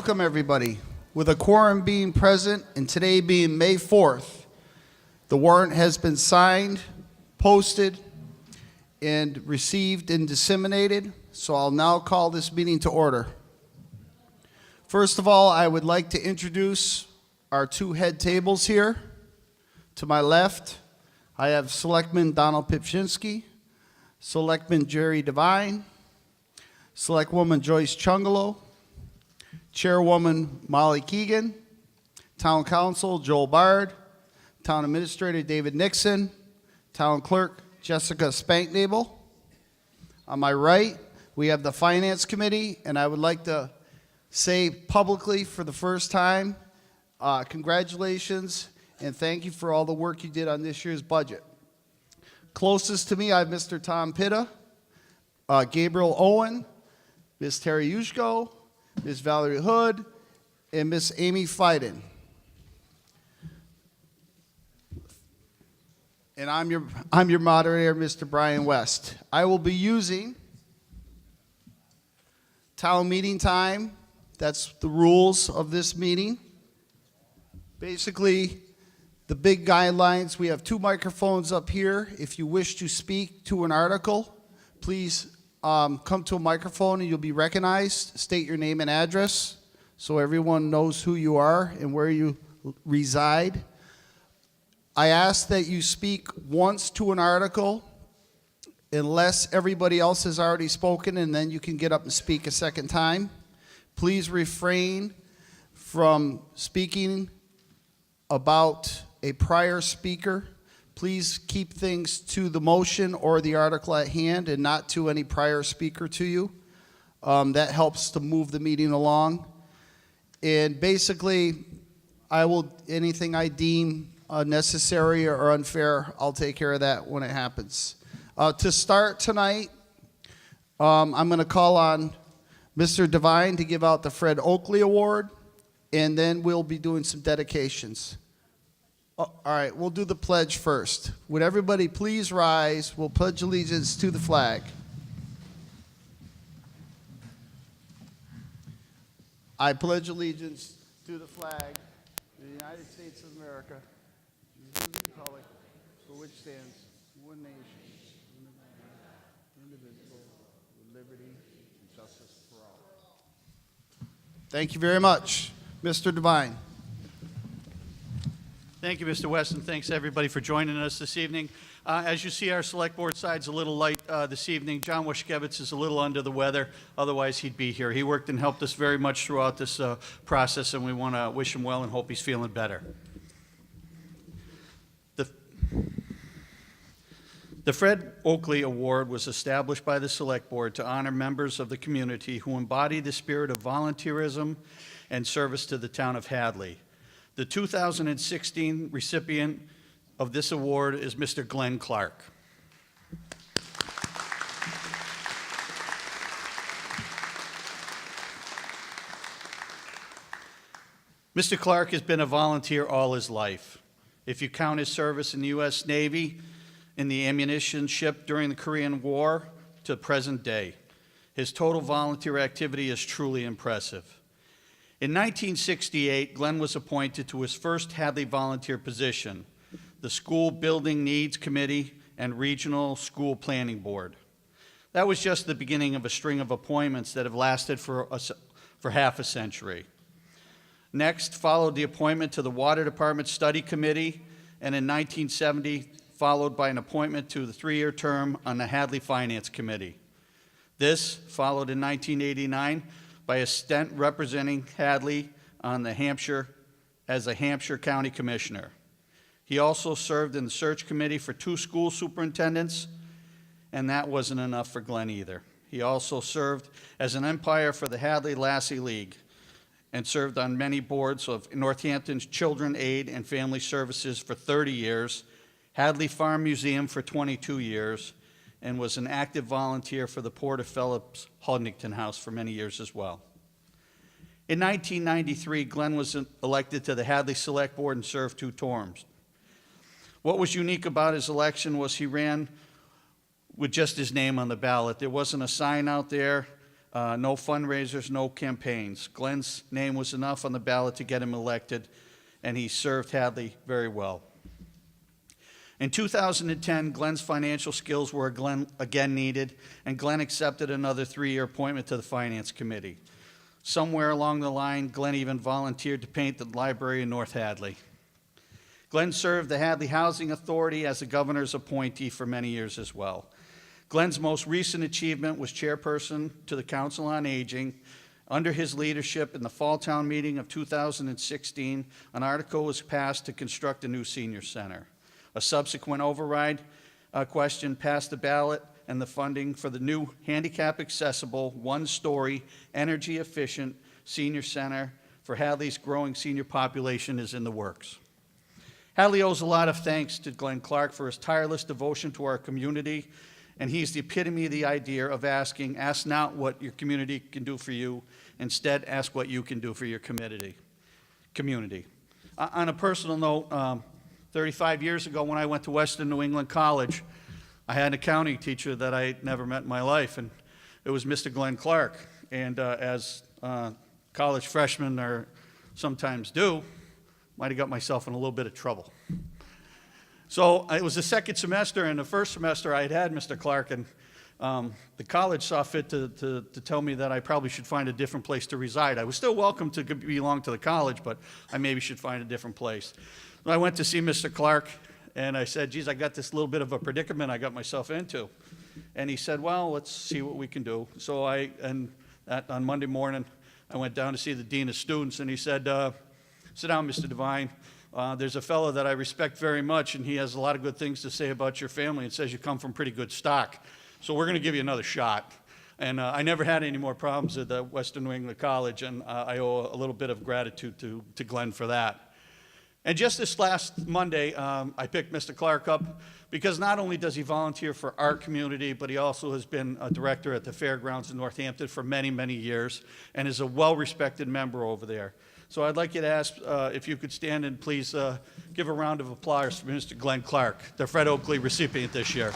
welcome everybody. With a quorum being present and today being May 4th, the warrant has been signed, posted, and received and disseminated, so I'll now call this meeting to order. First of all, I would like to introduce our two head tables here. To my left, I have Selectman Donald Pipshinsky, Selectman Jerry Devine, Selectwoman Joyce Chungalo, Chairwoman Molly Keegan, Town Council Joel Bard, Town Administrator David Nixon, Town Clerk Jessica Spanknable. On my right, we have the Finance Committee, and I would like to say publicly for the first time, congratulations and thank you for all the work you did on this year's budget. Closest to me, I have Mr. Tom Pitta, Gabriel Owen, Ms. Terry Yushko, Ms. Valerie Hood, and Ms. Amy Fiden. And I'm your moderator, Mr. Brian West. I will be using town meeting time. That's the rules of this meeting. Basically, the big guidelines, we have two microphones up here. If you wish to speak to an article, please come to a microphone and you'll be recognized. State your name and address so everyone knows who you are and where you reside. I ask that you speak once to an article unless everybody else has already spoken, and then you can get up and speak a second time. Please refrain from speaking about a prior speaker. Please keep things to the motion or the article at hand and not to any prior speaker to you. That helps to move the meeting along. And basically, anything I deem necessary or unfair, I'll take care of that when it happens. To start tonight, I'm going to call on Mr. Devine to give out the Fred Oakley Award, and then we'll be doing some dedications. All right, we'll do the pledge first. Would everybody please rise? We'll pledge allegiance to the flag. I pledge allegiance to the flag of the United States of America, and to the republic for which stands one nation, indivisible, with liberty and justice for all. Thank you very much. Mr. Devine. Thank you, Mr. West, and thanks everybody for joining us this evening. As you see, our select board side's a little light this evening. John Washkevitz is a little under the weather. Otherwise, he'd be here. He worked and helped us very much throughout this process, and we want to wish him well and hope he's feeling better. The Fred Oakley Award was established by the select board to honor members of the community who embody the spirit of volunteerism and service to the town of Hadley. The 2016 recipient of this award is Mr. Glenn Clark. Mr. Clark has been a volunteer all his life. If you count his service in the U.S. Navy, in the ammunition ship during the Korean War to present day, his total volunteer activity is truly impressive. In 1968, Glenn was appointed to his first Hadley volunteer position, the School Building Needs Committee and Regional School Planning Board. That was just the beginning of a string of appointments that have lasted for half a century. Next followed the appointment to the Water Department Study Committee, and in 1970, followed by an appointment to the 3-year term on the Hadley Finance Committee. This followed in 1989 by a stint representing Hadley on the Hampshire as a Hampshire County Commissioner. He also served in the search committee for 2 school superintendents, and that wasn't enough for Glenn either. He also served as an umpire for the Hadley Lassie League and served on many boards of Northampton's Children Aid and Family Services for 30 years, Hadley Farm Museum for 22 years, and was an active volunteer for the Porter Phillips Hodgington House for many years as well. In 1993, Glenn was elected to the Hadley Select Board and served 2 terms. What was unique about his election was he ran with just his name on the ballot. There wasn't a sign out there. No fundraisers, no campaigns. Glenn's name was enough on the ballot to get him elected, and he served Hadley very well. In 2010, Glenn's financial skills were again needed, and Glenn accepted another 3-year appointment to the Finance Committee. Somewhere along the line, Glenn even volunteered to paint the library in North Hadley. Glenn served the Hadley Housing Authority as the governor's appointee for many years as well. Glenn's most recent achievement was chairperson to the Council on Aging. Under his leadership in the Fall Town Meeting of 2016, an article was passed to construct a new senior center. A subsequent override question passed the ballot, and the funding for the new handicap-accessible, one-story, energy-efficient senior center for Hadley's growing senior population is in the works. Hadley owes a lot of thanks to Glenn Clark for his tireless devotion to our community, and he's the epitome of the idea of ask not what your community can do for you, instead ask what you can do for your community. On a personal note, 35 years ago when I went to Western New England College, I had an accounting teacher that I never met in my life, and it was Mr. Glenn Clark. And as college freshmen are sometimes do, might have got myself in a little bit of trouble. So it was the second semester, and the first semester I had Mr. Clark, and the college saw fit to tell me that I probably should find a different place to reside. I was still welcome to belong to the college, but I maybe should find a different place. So I went to see Mr. Clark, and I said, geez, I got this little bit of a predicament I got myself into. And he said, well, let's see what we can do. So on Monday morning, I went down to see the dean of students, and he said, sit down, Mr. Devine. There's a fellow that I respect very much, and he has a lot of good things to say about your family and says you come from pretty good stock. So we're going to give you another shot. And I never had any more problems at the Western New England College, and I owe a little bit of gratitude to Glenn for that. And just this last Monday, I picked Mr. Clark up because not only does he volunteer for our community, but he also has been a director at the Fairgrounds in Northampton for many, many years and is a well-respected member over there. So I'd like you to ask if you could stand and please give a round of applause for Mr. Glenn Clark, the Fred Oakley recipient this year.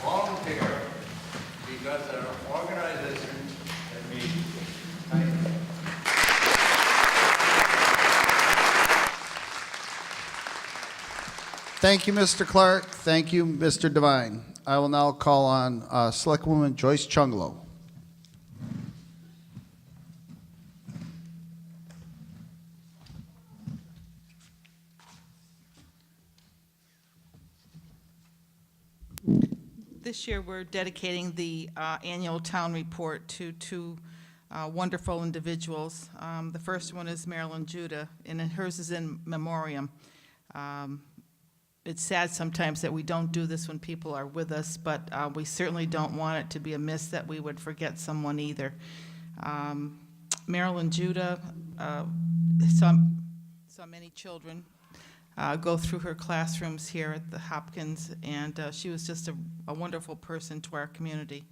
Volunteer because there are organizations that meet. Thank you. Thank you, Mr. Clark. Thank you, Mr. Devine. I will now call on Selectwoman Joyce Chunglo. This year, we're dedicating the annual town report to two wonderful individuals. The first one is Marilyn Judah, and hers is in memoriam. It's sad sometimes that we don't do this when people are with us, but we certainly don't want it to be amiss that we would forget someone either. Marilyn Judah saw many children go through her classrooms here at the Hopkins, and she was just a wonderful person to our community.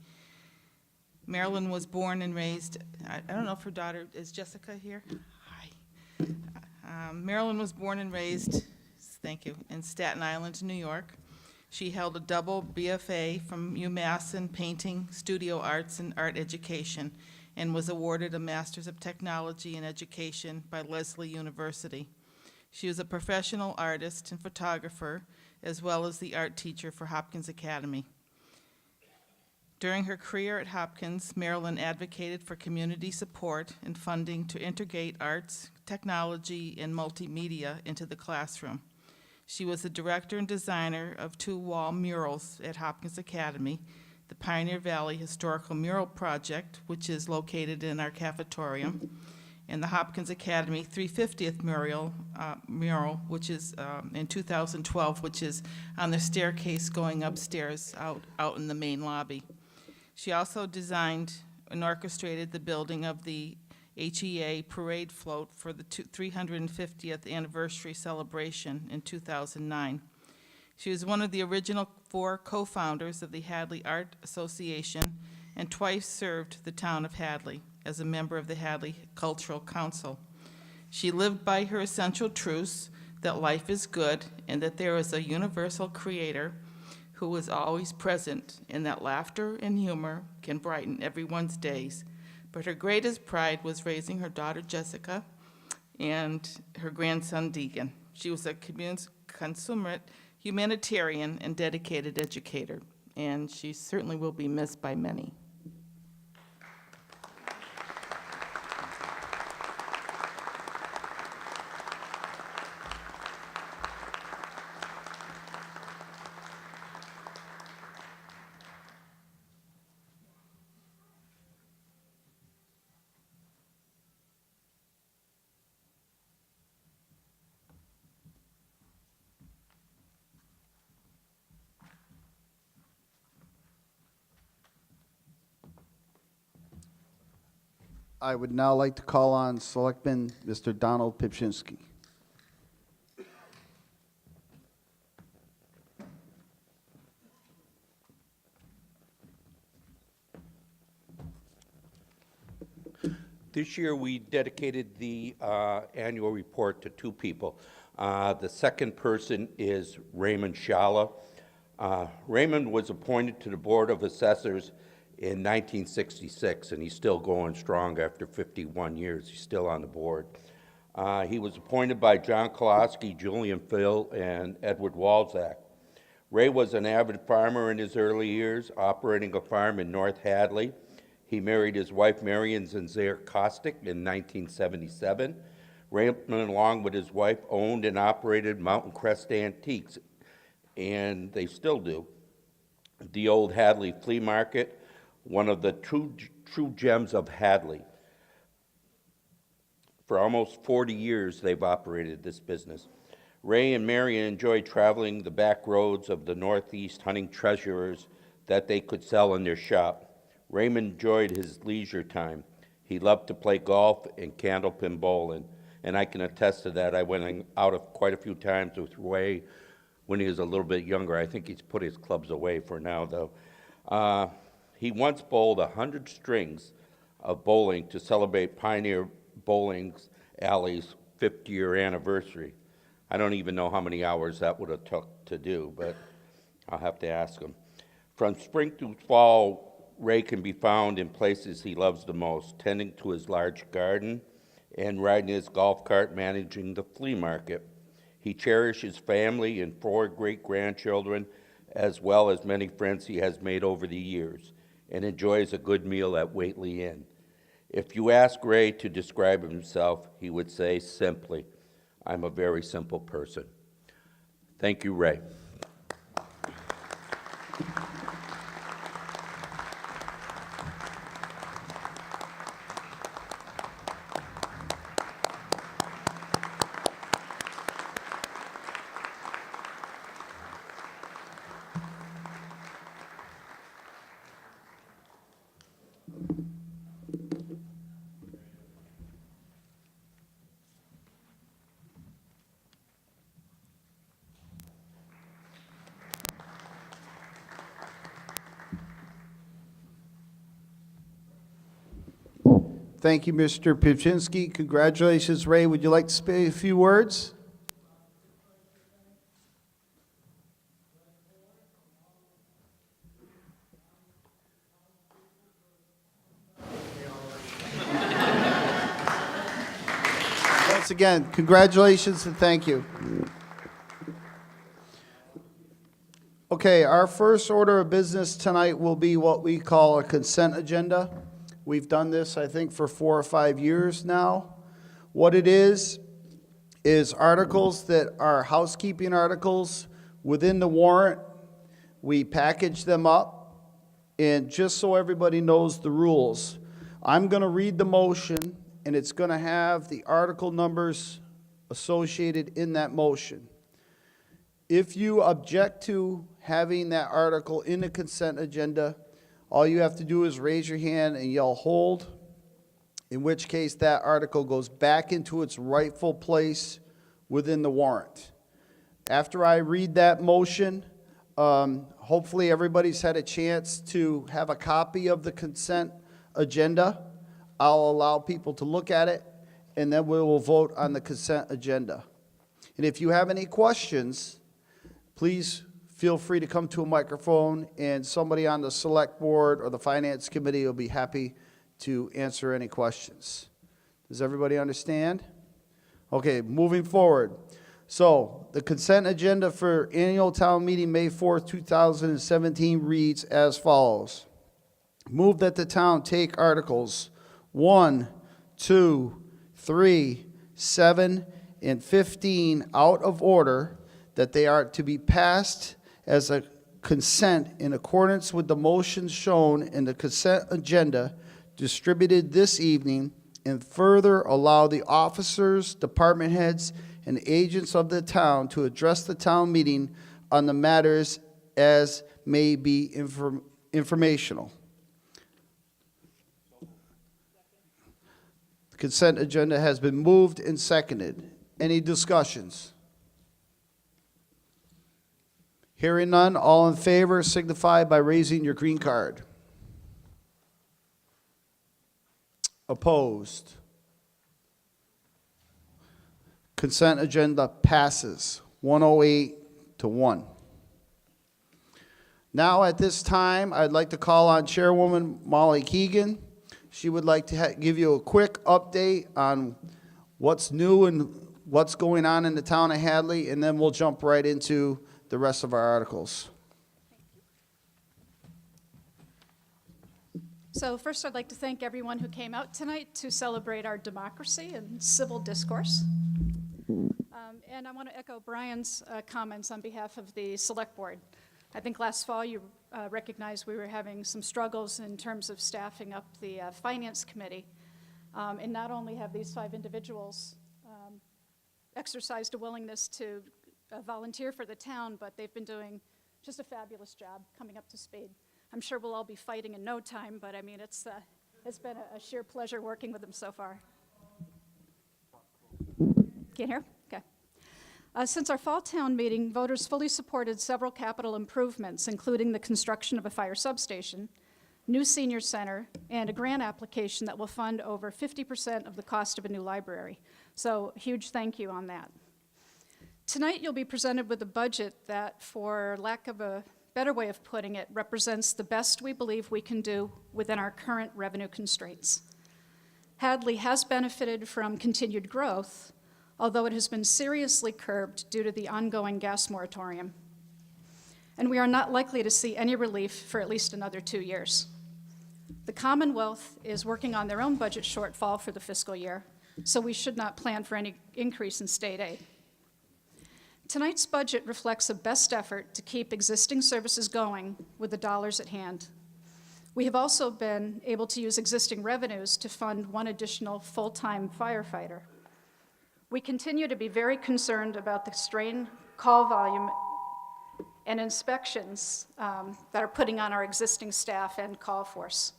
Marilyn was born and raised, I don't know if her daughter, is Jessica here? Hi. Marilyn was born and raised, thank you, in Staten Island, New York. She held a double BFA from UMass in painting, studio arts, and art education, and was awarded a Master's of Technology in Education by Lesley University. She was a professional artist and photographer, as well as the art teacher for Hopkins Academy. During her career at Hopkins, Marilyn advocated for community support and funding to integrate arts, technology, and multimedia into the classroom. She was the director and designer of 2 wall murals at Hopkins Academy, the Pioneer Valley Historical Mural Project, which is located in our cafetorium, and the Hopkins Academy 350th mural, which is in 2012, which is on the staircase going upstairs out in the main lobby. She also designed and orchestrated the building of the HEA parade float for the 350th anniversary celebration in 2009. She was one of the original 4 co-founders of the Hadley Art Association and twice served the town of Hadley as a member of the Hadley Cultural Council. She lived by her essential truths that life is good and that there is a universal creator who is always present and that laughter and humor can brighten everyone's days. But her greatest pride was raising her daughter Jessica and her grandson Deegan. She was a consummate humanitarian and dedicated educator, and she certainly will be missed by many. I would now like to call on Selectman Mr. Donald Pipchinsky. This year, we dedicated the annual report to 2 people. The second person is Raymond Shala. Raymond was appointed to the Board of Assessors in 1966, and he's still going strong after 51 years. He's still on the board. He was appointed by John Kolosky, Julian Phil, and Edward Walczak. Ray was an avid farmer in his early years, operating a farm in North Hadley. He married his wife, Marion Zanzare Kostick, in 1977. Raymond, along with his wife, owned and operated Mountain Crest Antiques, and they still do. The old Hadley Flea Market, one of the true gems of Hadley. For almost 40 years, they've operated this business. Ray and Marion enjoyed traveling the back roads of the Northeast, hunting treasures that they could sell in their shop. Raymond enjoyed his leisure time. He loved to play golf and candlepin bowling, and I can attest to that. I went out quite a few times with Ray when he was a little bit younger. I think he's put his clubs away for now, though. He once bowled 100 strings of bowling to celebrate Pioneer Bowling Alley's 50-year anniversary. I don't even know how many hours that would have took to do, but I'll have to ask him. From spring through fall, Ray can be found in places he loves the most, tending to his large garden and riding his golf cart, managing the flea market. He cherishes family and 4 great-grandchildren, as well as many friends he has made over the years, and enjoys a good meal at Whately Inn. If you ask Ray to describe himself, he would say simply, "I'm a very simple person." Thank you, Ray. Thank you, Mr. Pipchinsky. Congratulations, Ray. Would you like to say a few words? Once again, congratulations and thank you. Okay, our first order of business tonight will be what we call a consent agenda. We've done this, I think, for 4 or 5 years now. What it is articles that are housekeeping articles within the warrant. We package them up And just so everybody knows the rules, I'm going to read the motion, and it's going to have the article numbers associated in that motion. If you object to having that article in the consent agenda, all you have to do is raise your hand and yell "hold," in which case that article goes back into its rightful place within the warrant. After I read that motion, hopefully everybody's had a chance to have a copy of the consent agenda. I'll allow people to look at it, and then we will vote on the consent agenda. And if you have any questions, please feel free to come to a microphone, and somebody on the select board or the finance committee will be happy to answer any questions. Does everybody understand? Okay, moving forward. So the consent agenda for annual town meeting, May 4th, 2017 reads as follows. Move that the town take Articles 1, 2, 3, 7, and 15 out of order, that they are to be passed as a consent in accordance with the motions shown in the consent agenda distributed this evening, and further allow the officers, department heads, and agents of the town to address the town meeting on the matters as may be informational. The consent agenda has been moved and seconded. Any discussions? Hearing none, all in favor signify by raising your green card. Opposed? Consent agenda passes 108 to 1. Now at this time, I'd like to call on Chairwoman Molly Keegan. She would like to give you a quick update on what's new and what's going on in the town of Hadley, and then we'll jump right into the rest of our articles. So first, I'd like to thank everyone who came out tonight to celebrate our democracy and civil discourse. And I want to echo Brian's comments on behalf of the Select Board. I think last fall you recognized we were having some struggles in terms of staffing up the Finance Committee. And not only have these 5 individuals exercised a willingness to volunteer for the town, but they've been doing just a fabulous job coming up to speed. I'm sure we'll all be fighting in no time, but I mean, it's been a sheer pleasure working with them so far. Can't hear? Okay. Since our fall town meeting, voters fully supported several capital improvements, including the construction of a fire substation, new senior center, and a grant application that will fund over 50% of the cost of a new library. So huge thank you on that. Tonight you'll be presented with a budget that, for lack of a better way of putting it, represents the best we believe we can do within our current revenue constraints. Hadley has benefited from continued growth, although it has been seriously curbed due to the ongoing gas moratorium. And we are not likely to see any relief for at least another 2 years. The Commonwealth is working on their own budget shortfall for the fiscal year, so we should not plan for any increase in state aid. Tonight's budget reflects a best effort to keep existing services going with the dollars at hand. We have also been able to use existing revenues to fund 1 additional full-time firefighter. We continue to be very concerned about the strain, call volume, and inspections that are putting on our existing staff and call force.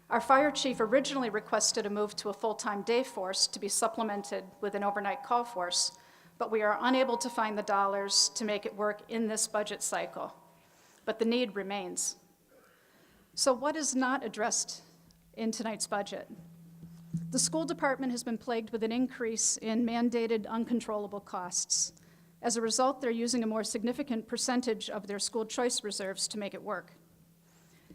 Our fire chief originally requested a move to a full-time day force to be supplemented with an overnight call force, but we are unable to find the dollars to make it work in this budget cycle. But the need remains. So what is not addressed in tonight's budget? The school department has been plagued with an increase in mandated uncontrollable costs. As a result, they're using a more significant percentage of their school choice reserves to make it work.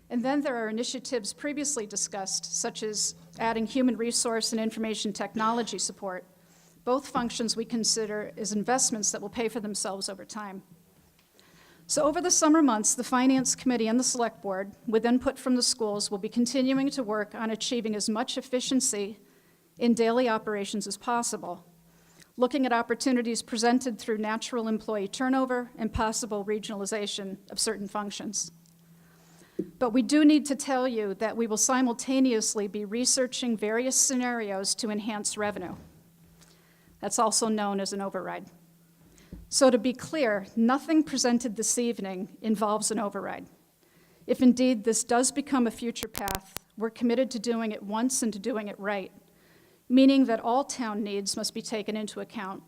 And then there are initiatives previously discussed, such as adding human resource and information technology support, both functions we consider as investments that will pay for themselves over time. So over the summer months, the Finance Committee and the Select Board, with input from the schools, will be continuing to work on achieving as much efficiency in daily operations as possible, looking at opportunities presented through natural employee turnover and possible regionalization of certain functions. But we do need to tell you that we will simultaneously be researching various scenarios to enhance revenue. That's also known as an override. So to be clear, nothing presented this evening involves an override. If indeed this does become a future path, we're committed to doing it once and to doing it right, meaning that all town needs must be taken into account.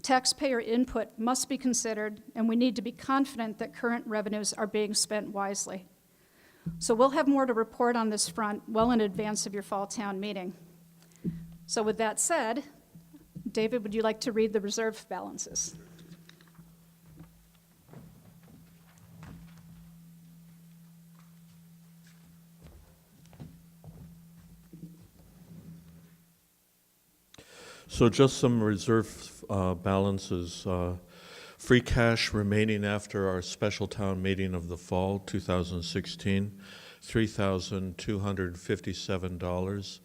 Taxpayer input must be considered, and we need to be confident that current revenues are being spent wisely. So we'll have more to report on this front well in advance of your fall town meeting. So with that said, David, would you like to read the reserve balances? So just some reserve balances. Free cash remaining after our special town meeting of the fall 2016, $3,257.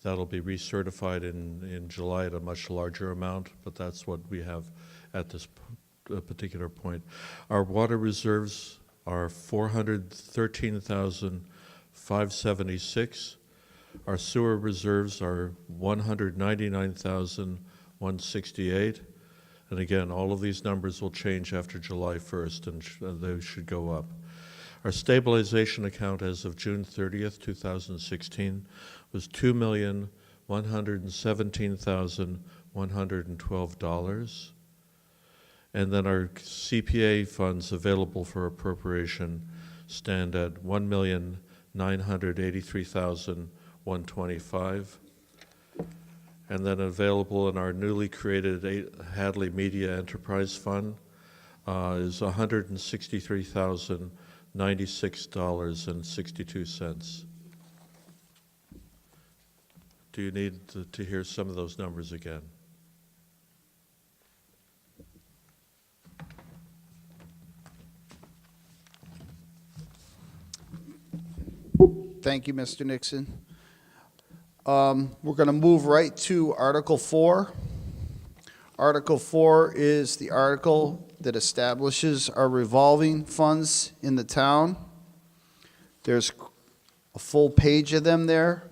That'll be recertified in July at a much larger amount, but that's what we have at this particular point. Our water reserves are $413,576. Our sewer reserves are $199,168. And again, all of these numbers will change after July 1st, and they should go up. Our stabilization account as of June 30th, 2016 was $2,117,112. And then our CPA funds available for appropriation stand at $1,983,125. And then available in our newly created Hadley Media Enterprise Fund is $163,096.62. Do you need to hear some of those numbers again? Thank you, Mr. Nixon. We're going to move right to Article 4. Article 4 is the article that establishes our revolving funds in the town. There's a full page of them there.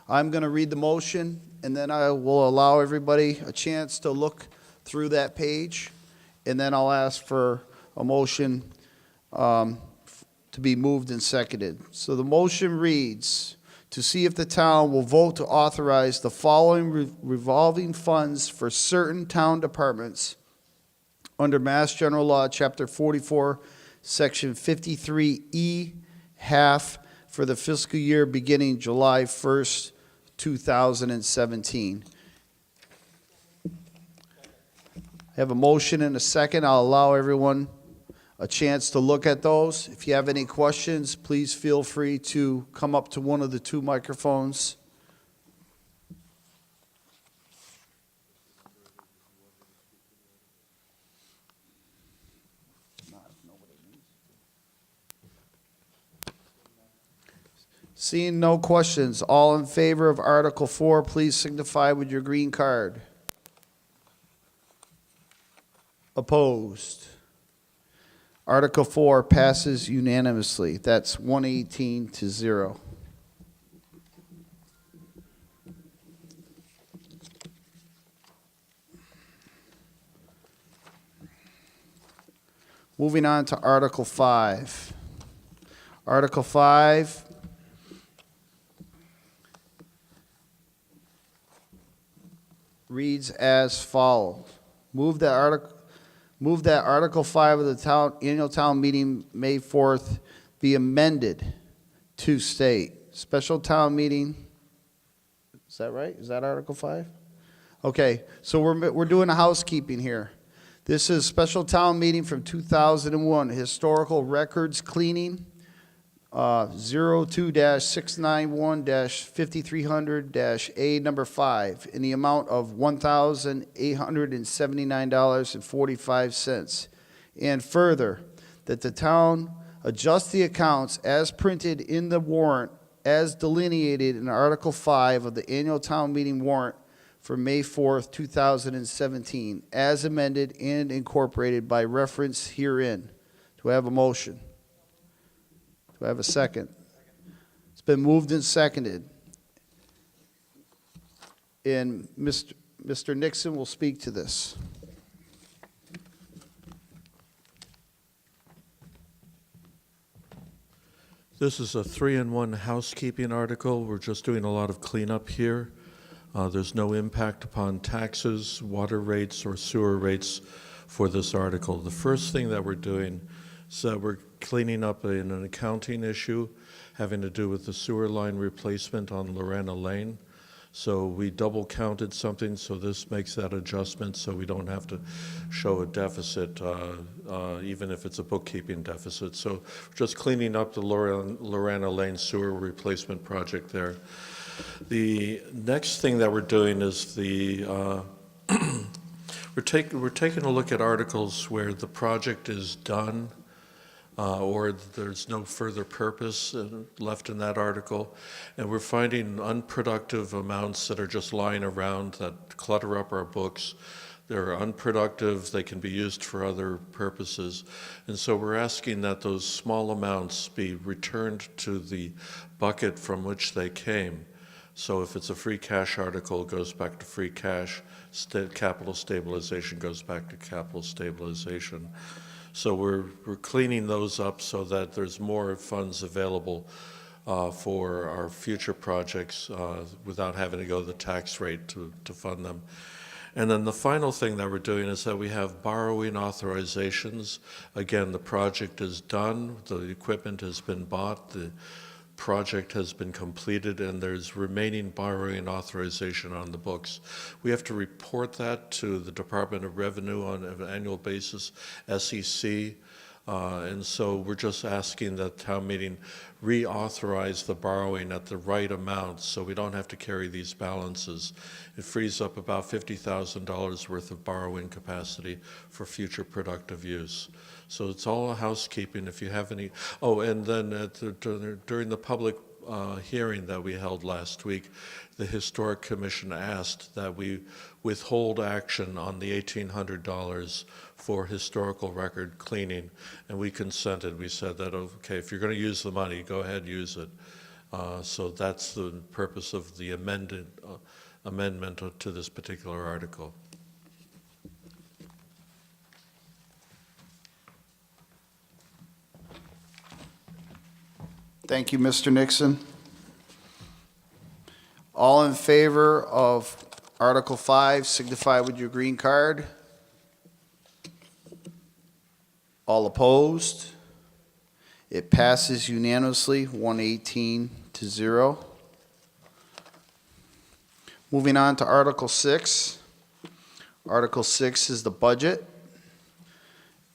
I'm going to read the motion, and then I will allow everybody a chance to look through that page, and then I'll ask for a motion to be moved and seconded. So the motion reads, to see if the town will vote to authorize the following revolving funds for certain town departments under Mass General Law, Chapter 44, Section 53E, half for the fiscal year beginning July 1st, 2017. I have a motion and a second. I'll allow everyone a chance to look at those. If you have any questions, please feel free to come up to one of the two microphones. Seeing no questions, all in favor of Article 4, please signify with your green card. Opposed? Article 4 passes unanimously. That's 118 to 0. Moving on to Article 5. Article 5 reads as follows. Move that Article 5 of the annual town meeting, May 4th, be amended to state, special town meeting, is that right? Is that Article 5? Okay, so we're doing a housekeeping here. This is special town meeting from 2001, historical records cleaning, 02-691-5300-A number 5 in the amount of $1,879.45. And further, that the town adjust the accounts as printed in the warrant as delineated in Article 5 of the annual town meeting warrant for May 4th, 2017, as amended and incorporated by reference herein. Do I have a motion? Do I have a second? It's been moved and seconded. And Mr. Nixon will speak to this. This is a 3-in-1 housekeeping article. We're just doing a lot of cleanup here. There's no impact upon taxes, water rates, or sewer rates for this article. The first thing that we're doing is that we're cleaning up an accounting issue having to do with the sewer line replacement on Lorena Lane. So we double counted something, so this makes that adjustment so we don't have to show a deficit, even if it's a bookkeeping deficit. So just cleaning up the Lorena Lane sewer replacement project there. The next thing that we're doing is we're taking a look at articles where the project is done, or there's no further purpose left in that article, and we're finding unproductive amounts that are just lying around that clutter up our books. They're unproductive, they can be used for other purposes, and so we're asking that those small amounts be returned to the bucket from which they came. So if it's a free cash article, it goes back to free cash. Capital stabilization goes back to capital stabilization. So we're cleaning those up so that there's more funds available for our future projects without having to go to the tax rate to fund them. And then the final thing that we're doing is that we have borrowing authorizations. Again, the project is done, the equipment has been bought, the project has been completed, and there's remaining borrowing authorization on the books. We have to report that to the Department of Revenue on an annual basis, SEC, and so we're just asking that town meeting reauthorize the borrowing at the right amount so we don't have to carry these balances. It frees up about $50,000 worth of borrowing capacity for future productive use. So it's all housekeeping. If you have any, oh, and then during the public hearing that we held last week, the Historic Commission asked that we withhold action on the $1,800 for historical record cleaning, and we consented. We said that, okay, if you're going to use the money, go ahead, use it. So that's the purpose of the amendment to this particular article. Thank you, Mr. Nixon. All in favor of Article 5, signify with your green card. All opposed? It passes unanimously, 118 to 0. Moving on to Article 6. Article 6 is the budget.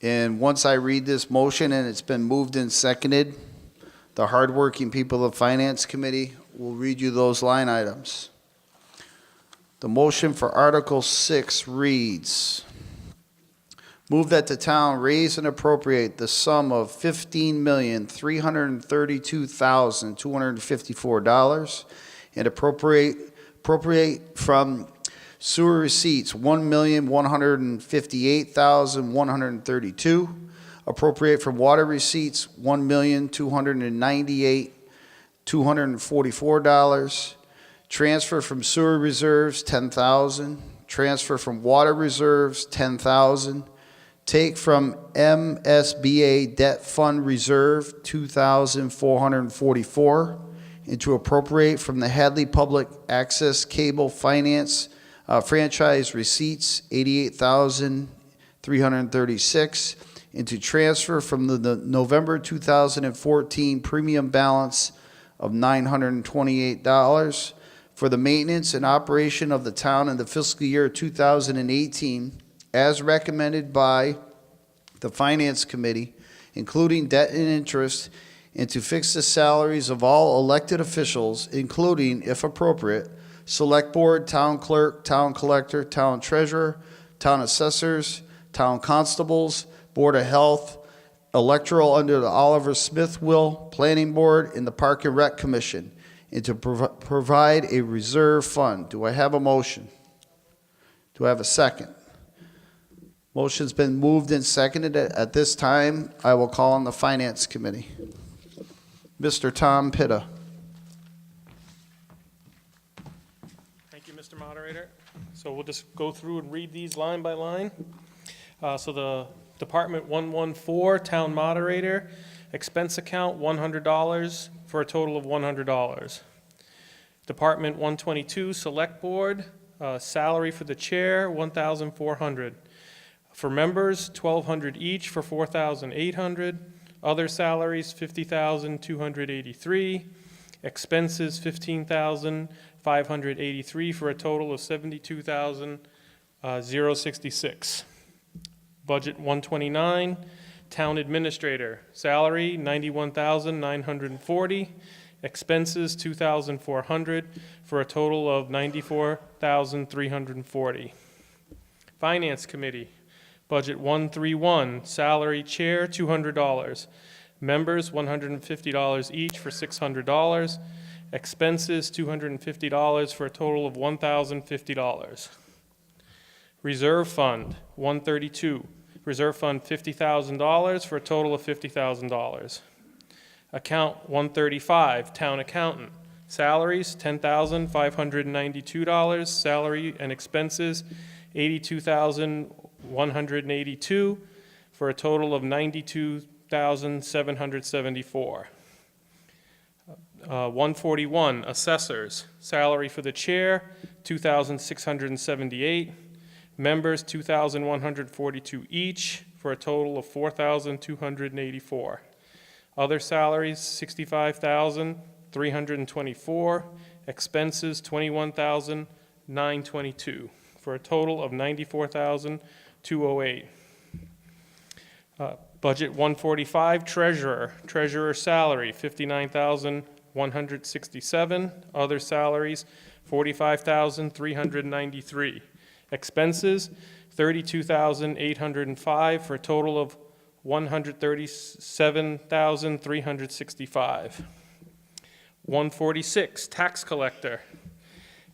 And once I read this motion and it's been moved and seconded, the hardworking people of the Finance Committee will read you those line items. The motion for Article 6 reads, move that the town raise and appropriate the sum of $15,332,254 and appropriate from sewer receipts $1,158,132. Appropriate from water receipts, $1,298,244. Transfer from sewer reserves, $10,000. Transfer from water reserves, $10,000. Take from MSBA debt fund reserve, $2,444. And to appropriate from the Hadley Public Access Cable Finance franchise receipts, $88,336. And to transfer from the November 2014 premium balance of $928 for the maintenance and operation of the town in the fiscal year 2018, as recommended by the Finance Committee, including debt and interest, and to fix the salaries of all elected officials, including, if appropriate, Select Board, Town Clerk, Town Collector, Town Treasurer, Town Assessors, Town Constables, Board of Health, electoral under the Oliver Smith will, Planning Board, and the Park and Rec Commission, and to provide a reserve fund. Do I have a motion? Do I have a second? Motion's been moved and seconded. At this time, I will call on the Finance Committee. Mr. Tom Pitta. Thank you, Mr. Moderator. So we'll just go through and read these line by line. So the Department 114, Town Moderator, expense account, $100 for a total of $100. Department 122, Select Board, salary for the chair, $1,400. For members, $1,200 each for $4,800. Other salaries, $50,283. Expenses, $15,583 for a total of $72,066. Budget 129, Town Administrator, salary $91,940, expenses $2,400 for a total of $94,340. Finance Committee, Budget 131, salary Chair $200, members $150 each for $600, expenses $250 for a total of $1,050. Reserve Fund 132, Reserve Fund $50,000 for a total of $50,000. Account 135, Town Accountant, salaries $10,592, salary and expenses $82,182 for a total of $92,774. 141, Assessors, salary for the Chair $2,678, members $2,142 each for a total of $4,284. Other salaries $65,324, expenses $21,922 for a total of $94,208. Budget 145, Treasurer salary $59,167, other salaries $45,393. Expenses, $32,805 for a total of $137,365. 146, Tax Collector.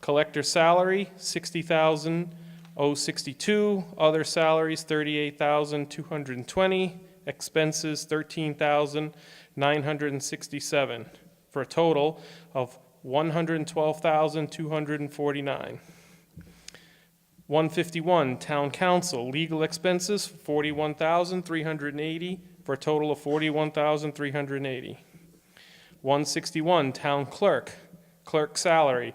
Collector salary, $60,062. Other salaries, $38,220. Expenses, $13,967 for a total of $112,249. 151, Town Council, legal expenses, $41,380 for a total of $41,380. 161, Town Clerk, clerk salary,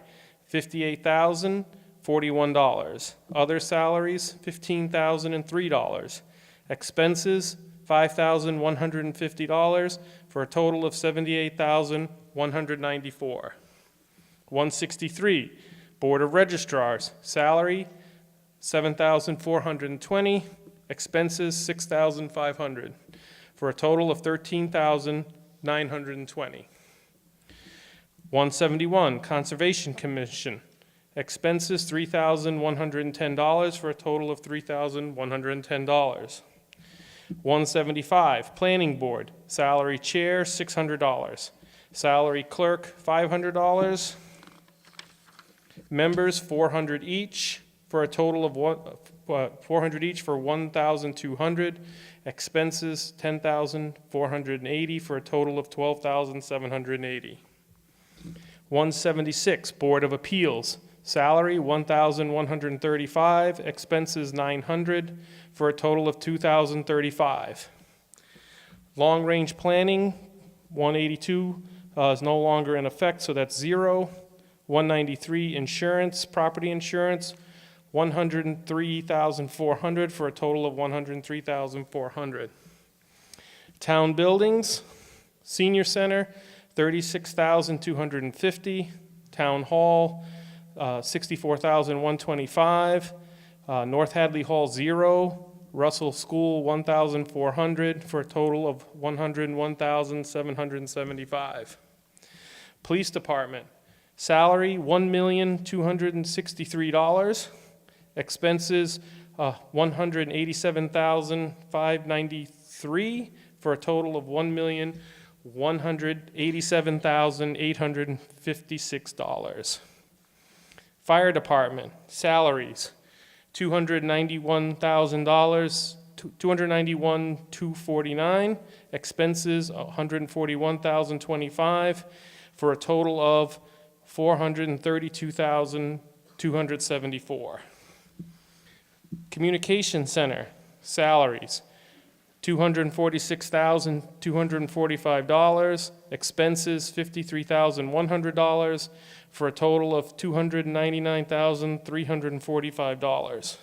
$58,041. Other salaries, $15,003. Expenses, $5,150 for a total of $78,194. 163, Board of Registrars, salary, $7,420, expenses $6,500, for a total of $13,920. 171, Conservation Commission, expenses $3,110, for a total of $3,110. 175, Planning Board, salary Chair $600, salary Clerk $500, members $400 each, for a total of $400 each for $1,200. Expenses $10,480 for a total of $12,780. 176, Board of Appeals, salary $1,135, expenses $900 for a total of $2,035. Long Range Planning 182 is no longer in effect, so that's 0. 193, Insurance, Property Insurance, $103,400 for a total of $103,400. Town Buildings, Senior Center, $36,250. Town Hall, $64,125. North Hadley Hall, 0. Russell School, $1,400 for a total of $101,775. Police Department, salary $1,263. Expenses $187,593 for a total of $1,187,856. Fire Department, salaries $291,000, $291,249, expenses $141,025, for a total of $432,274. Communication Center, salaries, $246,245, expenses $53,100, for a total of $299,345.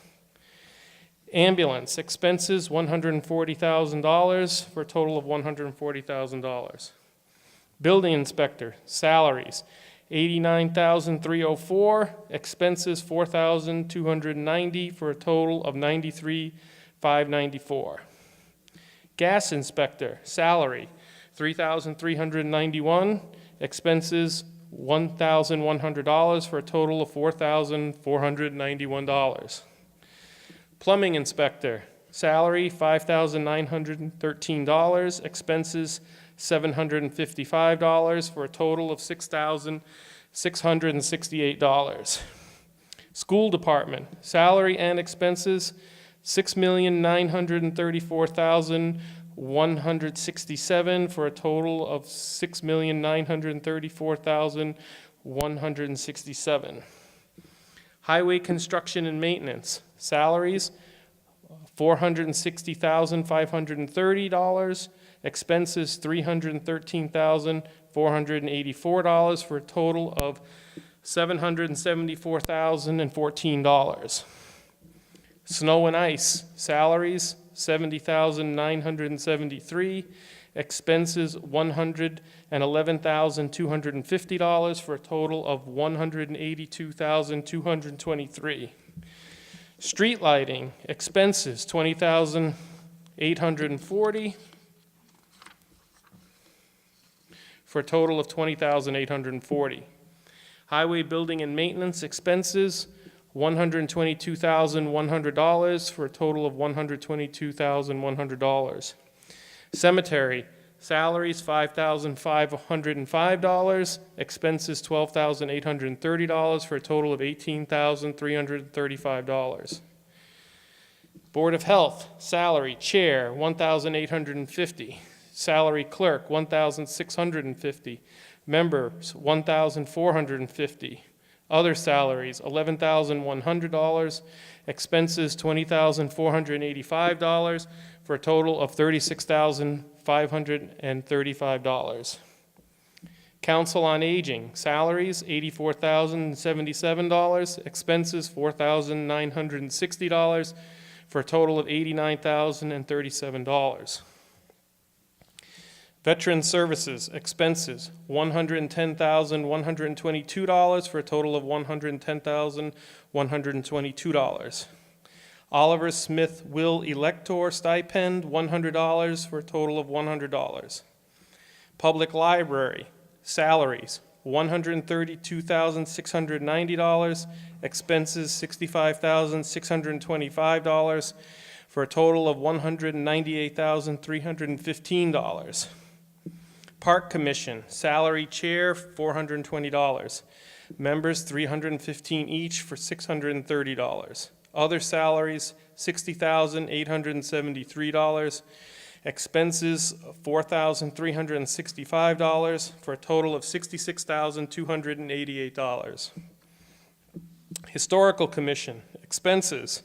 Ambulance, expenses $140,000, for a total of $140,000. Building inspector, salaries, $89,304, expenses $4,290, for a total of $93,594. Gas inspector, salary, $3,391, expenses $1,100, for a total of $4,491. Plumbing inspector, salary $5,913, expenses $755, for a total of $6,668. School department, salary and expenses $6,934,167, for a total of $6,934,167. Highway construction and maintenance, salaries $460,530, expenses $313,484, for a total of $774,014. Snow and ice, salaries $70,973, expenses $111,250, for a total of $182,223. Street lighting, expenses $20,840, for a total of $20,840. Highway building and maintenance expenses $122,100, for a total of $122,100. Cemetery, salaries $5,505, expenses $12,830, for a total of $18,335. Board of Health, salary, chair $1,850, salary clerk $1,650, members $1,450. Other salaries, $11,100, expenses $20,485, for a total of $36,535. Council on Aging, salaries $84,077, expenses $4,960, for a total of $89,037. Veteran Services, expenses $110,122, for a total of $110,122. Oliver Smith Will Elector stipend $100, for a total of $100. Public Library, salaries $132,690, expenses $65,625, for a total of $198,315. Park Commission, salary chair $420, members $315 each, for $630. Other salaries $60,873, expenses $4,365, for a total of $66,288. Historical Commission, expenses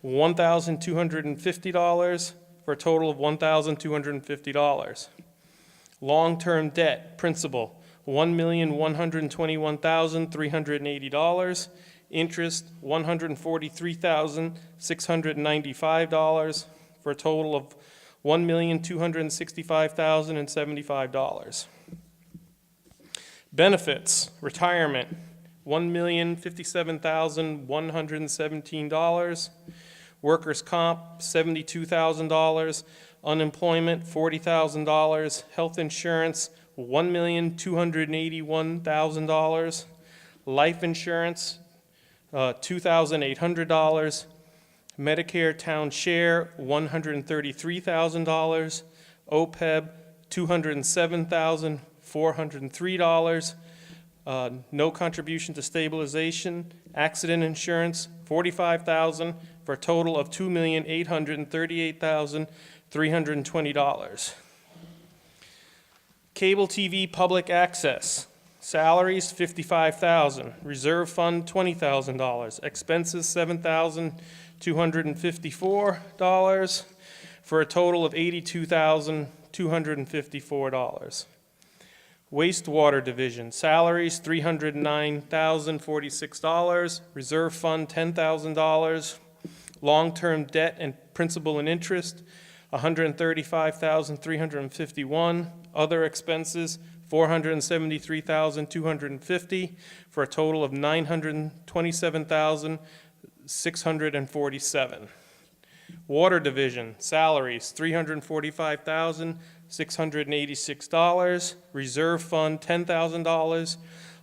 $1,250, for a total of $1,250. Long-term debt, principal, $1,121,380. Interest, $143,695, for a total of $1,265,075. Benefits, retirement, $1,057,117. Workers' comp, $72,000. Unemployment, $40,000. Health insurance, $1,281,000. Life insurance, $2,800. Medicare town share, $133,000. OPEB, $207,403. No contribution to stabilization, accident insurance, $45,000, for a total of $2,838,320. Cable TV public access, salaries $55,000, reserve fund $20,000, expenses $7,254, for a total of $82,254. Wastewater division, salaries $309,046, reserve fund $10,000, long-term debt and principal and interest $135,351, other expenses $473,250, for a total of $927,647. Water division, salaries $345,686, reserve fund $10,000,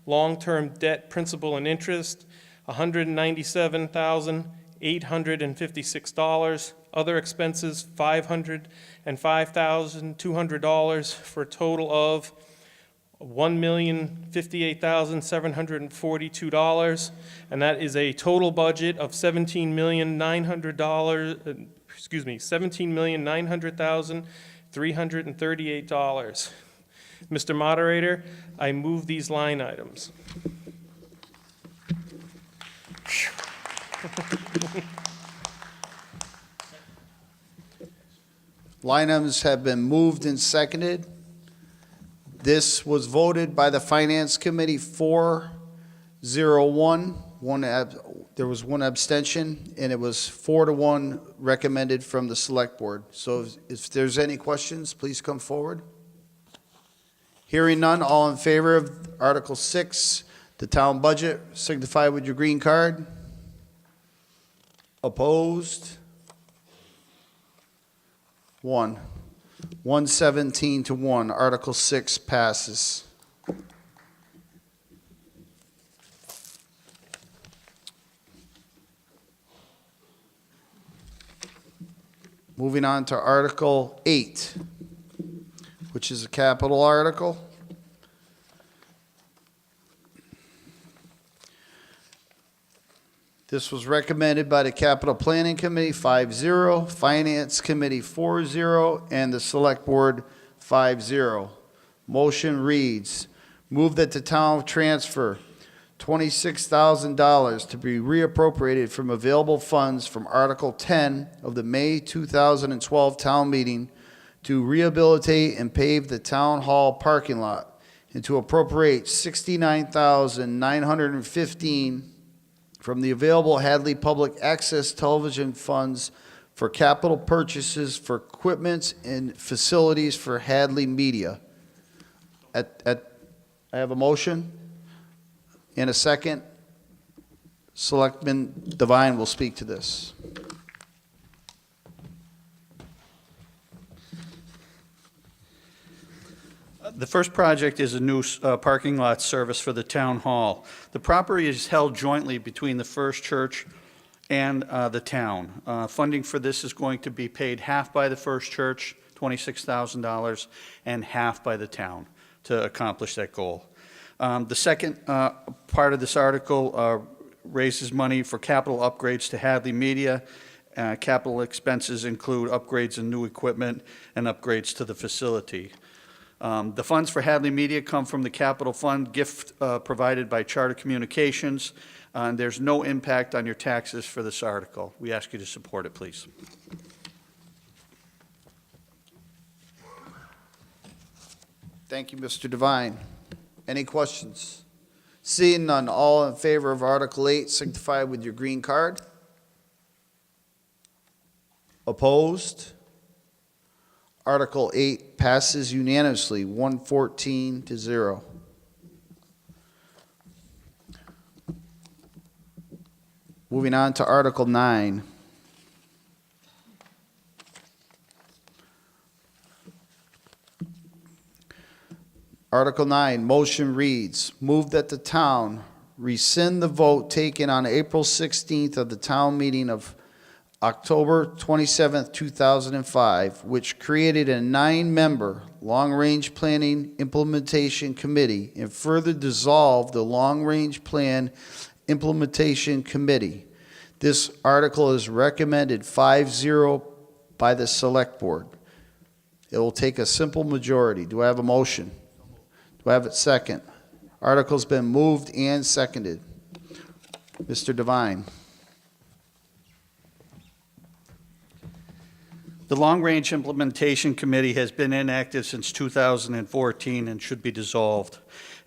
long-term debt principal and interest $197,856, other expenses $505,200, for a total of $1,058,742, and that is a total budget of $17,900,338. Mr. Moderator, I move these line items. Line items have been moved and seconded. This was voted by the Finance Committee 4-0-1. There was one abstention, and it was 4-1 recommended from the Select Board. So if there's any questions, please come forward. Hearing none, all in favor of Article 6, the town budget, signify with your green card. Opposed? 1. 117-1, Article 6 passes. Moving on to Article 8, which is a capital article. This was recommended by the Capital Planning Committee 5-0, Finance Committee 4-0, and the Select Board 5-0. Motion reads, move that the town transfer $26,000 to be reappropriated from available funds from Article 10 of the May 2012 town meeting to rehabilitate and pave the town hall parking lot, and to appropriate $69,915 from the available Hadley Public Access Television funds for capital purchases for equipment and facilities for Hadley Media. I have a motion and a second. Selectman Devine will speak to this. The first project is a new parking lot service for the town hall. The property is held jointly between the First Church and the town. Funding for this is going to be paid half by the First Church, $26,000, and half by the town to accomplish that goal. The second part of this article raises money for capital upgrades to Hadley Media. Capital expenses include upgrades and new equipment and upgrades to the facility. The funds for Hadley Media come from the capital fund gift provided by Charter Communications. There's no impact on your taxes for this article. We ask you to support it, please. Thank you, Mr. Devine. Any questions? Seeing none, all in favor of Article 8 signify with your green card. Opposed? Article 8 passes unanimously, 114-0. Moving on to Article 9. Article 9, motion reads, move that the town rescind the vote taken on April 16th of the town meeting of October 27th, 2005, which created a 9-member Long-Range Planning Implementation Committee and further dissolved the Long-Range Plan Implementation Committee. This article is recommended 5-0 by the Select Board. It will take a simple majority. Do I have a motion? Do I have a second? Article's been moved and seconded. Mr. Devine. The Long Range Implementation Committee has been inactive since 2014 and should be dissolved.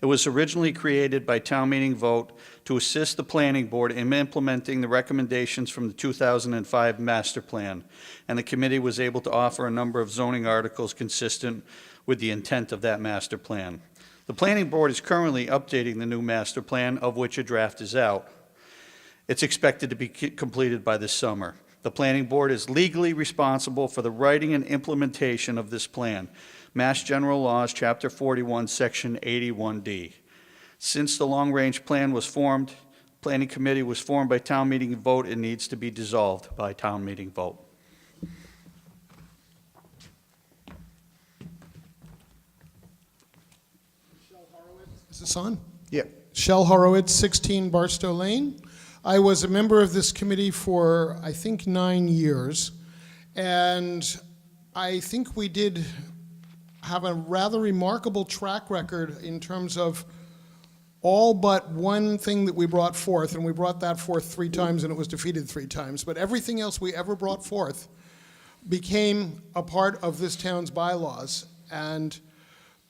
It was originally created by town meeting vote to assist the planning board in implementing the recommendations from the 2005 master plan, and the committee was able to offer a number of zoning articles consistent with the intent of that master plan. The planning board is currently updating the new master plan, of which a draft is out. It's expected to be completed by this summer. The planning board is legally responsible for the writing and implementation of this plan. Mass General Laws, Chapter 41, Section 81D. Since the long-range plan was formed, planning committee was formed by town meeting vote, it needs to be dissolved by town meeting vote. Is this on? Yeah. Shell Horowitz, 16 Barstow Lane. I was a member of this committee for, I think, 9 years, and I think we did have a rather remarkable track record in terms of all but one thing that we brought forth, and we brought that forth 3 times and it was defeated 3 times, but everything else we ever brought forth became a part of this town's bylaws, and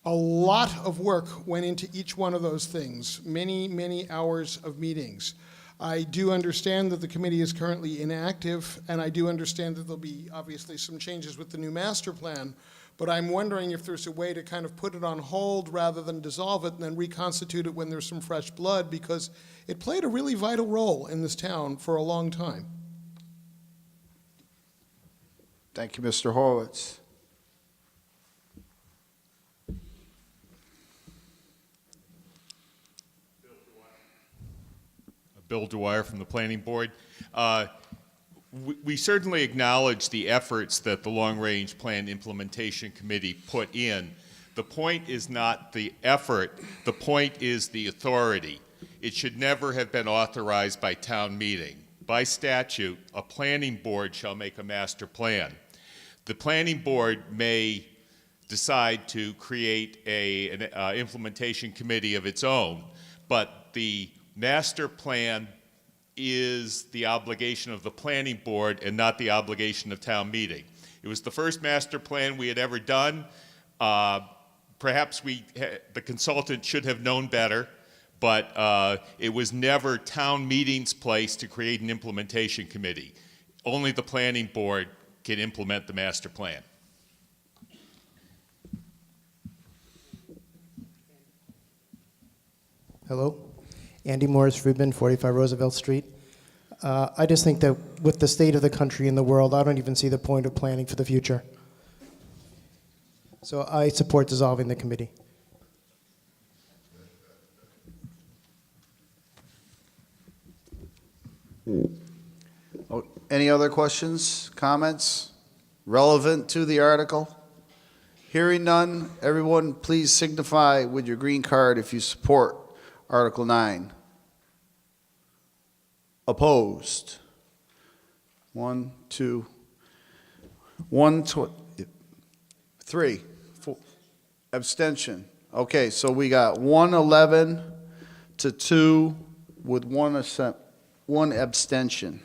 a lot of work went into each one of those things, many, many hours of meetings. I do understand that the committee is currently inactive, and I do understand that there'll be obviously some changes with the new master plan, but I'm wondering if there's a way to kind of put it on hold rather than dissolve it and then reconstitute it when there's some fresh blood, because it played a really vital role in this town for a long time. Thank you, Mr. Horowitz. Bill Dwyer from the Planning Board. We certainly acknowledge the efforts that the Long Range Plan Implementation Committee put in. The point is not the effort, the point is the authority. It should never have been authorized by town meeting. By statute, a planning board shall make a master plan. The planning board may decide to create an implementation committee of its own, but the master plan is the obligation of the planning board and not the obligation of town meeting. It was the first master plan we had ever done. Perhaps the consultant should have known better, but it was never town meeting's place to create an implementation committee. Only the planning board can implement the master plan. Hello. Andy Morris Friedman, 45 Roosevelt Street. I just think that with the state of the country and the world, I don't even see the point of planning for the future. So I support dissolving the committee. Oh, any other questions, comments relevant to the article? Hearing none, everyone please signify with your green card if you support Article 9. Opposed? 1, 2, 3, 4. Abstention. Okay, so we got 111 to 2 with one abstention.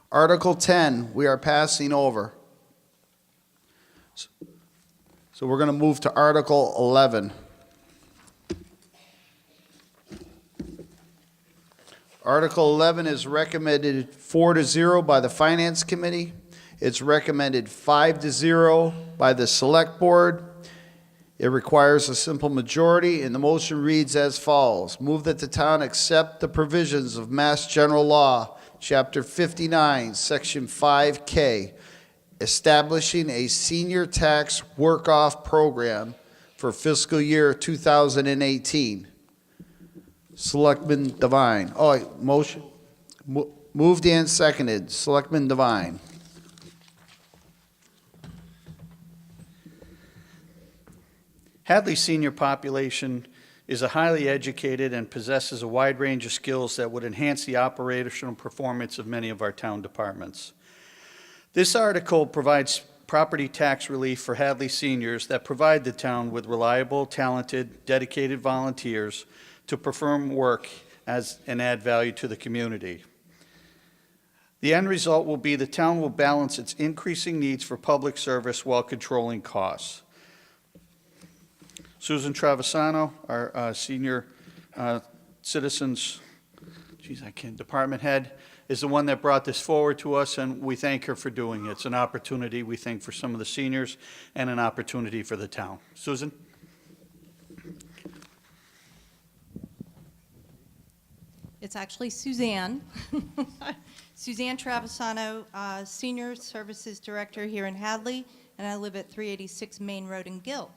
Article 10, we are passing over. So we're going to move to Article 11. Article 11 is recommended 4-0 by the Finance Committee. It's recommended 5-0 by the Select Board. It requires a simple majority, and the motion reads as follows. Move that the town accept the provisions of Mass General Law, Chapter 59, Section 5K, establishing a senior tax work-off program for fiscal year 2018. Selectman Devine. Oh, motion. Moved and seconded. Selectman Devine. Hadley's senior population is a highly educated and possesses a wide range of skills that would enhance the operational performance of many of our town departments. This article provides property tax relief for Hadley seniors that provide the town with reliable, talented, dedicated volunteers to perform work and add value to the community. The end result will be the town will balance its increasing needs for public service while controlling costs. Susan Travisano, our senior citizens, department head, is the one that brought this forward to us, and we thank her for doing it. It's an opportunity, we think, for some of the seniors and an opportunity for the town. Susan? It's actually Suzanne. Suzanne Travisano, Senior Services Director here in Hadley, and I live at 386 Main Road in Gill.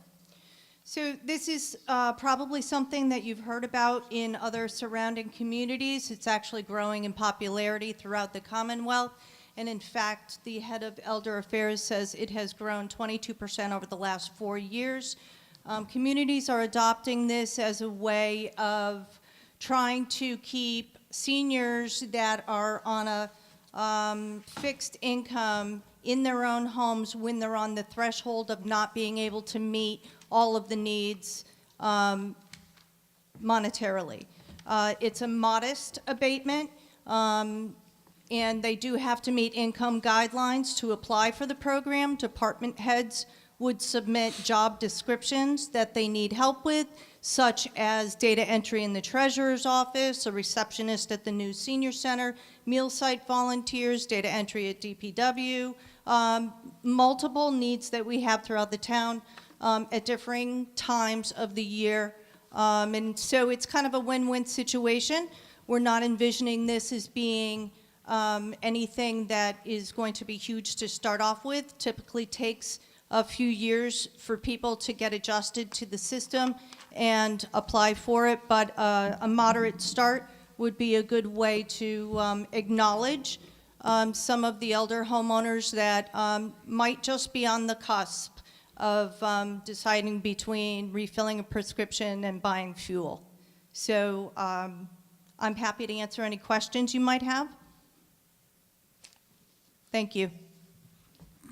So this is probably something that you've heard about in other surrounding communities. It's actually growing in popularity throughout the Commonwealth. And in fact, the head of Elder Affairs says it has grown 22% over the last 4 years. Communities are adopting this as a way of trying to keep seniors that are on a fixed income in their own homes when they're on the threshold of not being able to meet all of the needs monetarily. It's a modest abatement, and they do have to meet income guidelines to apply for the program. Department heads would submit job descriptions that they need help with, such as data entry in the treasurer's office, a receptionist at the new senior center, meal site volunteers, data entry at DPW, multiple needs that we have throughout the town at differing times of the year. And so it's kind of a win-win situation. We're not envisioning this as being anything that is going to be huge to start off with. Typically takes a few years for people to get adjusted to the system and apply for it, but a moderate start would be a good way to acknowledge some of the elder homeowners that might just be on the cusp of deciding between refilling a prescription and buying fuel. So I'm happy to answer any questions you might have. Thank you.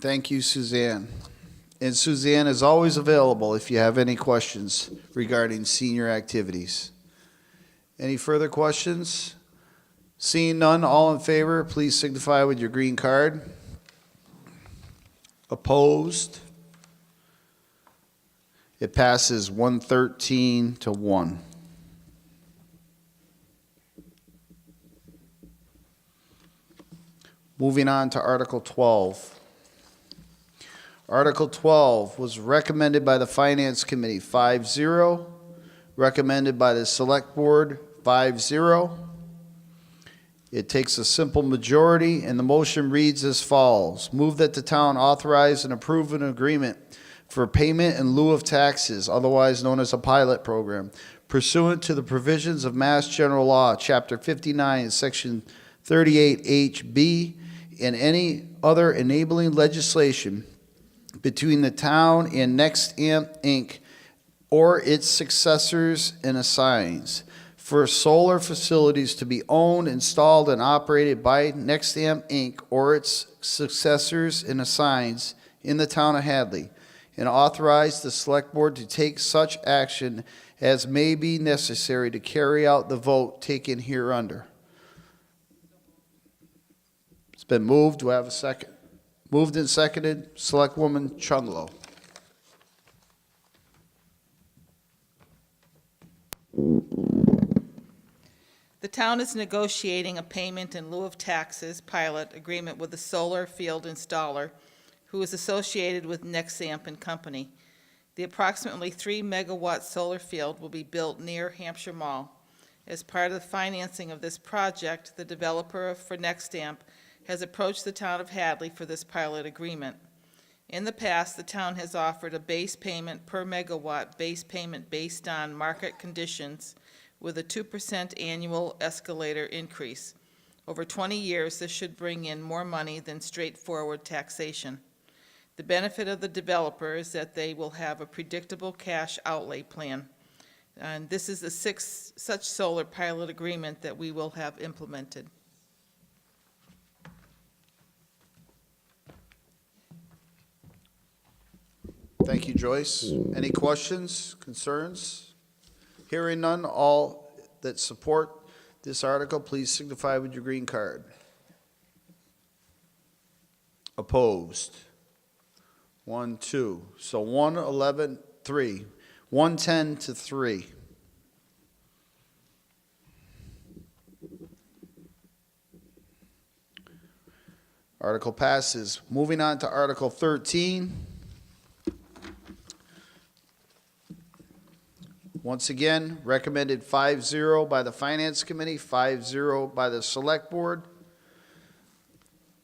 Thank you, Suzanne. And Suzanne is always available if you have any questions regarding senior activities. Any further questions? Seeing none, all in favor, please signify with your green card. Opposed? It passes 113 to 1. Moving on to Article 12. Article 12 was recommended by the Finance Committee 5-0, recommended by the Select Board 5-0. It takes a simple majority, and the motion reads as follows. Move that the town authorize and approve an agreement for payment in lieu of taxes, otherwise known as a pilot program, pursuant to the provisions of Mass General Law, Chapter 59, Section 38HB, and any other enabling legislation between the town and NextAmp Inc. or its successors and assigns for solar facilities to be owned, installed, and operated by NextAmp Inc. or its successors and assigns in the town of Hadley, and authorize the Select Board to take such action as may be necessary to carry out the vote taken hereunder. It's been moved. Do I have a second? Moved and seconded. Selectwoman Chunglo. The town is negotiating a payment in lieu of taxes pilot agreement with a solar field installer who is associated with Nexamp and Company. The approximately 3-megawatt solar field will be built near Hampshire Mall. As part of the financing of this project, the developer for Nexamp has approached the town of Hadley for this pilot agreement. In the past, the town has offered a base payment per megawatt base payment based on market conditions with a 2% annual escalator increase. Over 20 years, this should bring in more money than straightforward taxation. The benefit of the developer is that they will have a predictable cash outlay plan. And this is the sixth such solar pilot agreement that we will have implemented. Thank you, Joyce. Any questions, concerns? Hearing none, all that support this article, please signify with your green card. Opposed? 1, 2. So 1, 11, 3. 110 to 3. Article passes. Moving on to Article 13. Once again, recommended 5-0 by the Finance Committee, 5-0 by the Select Board.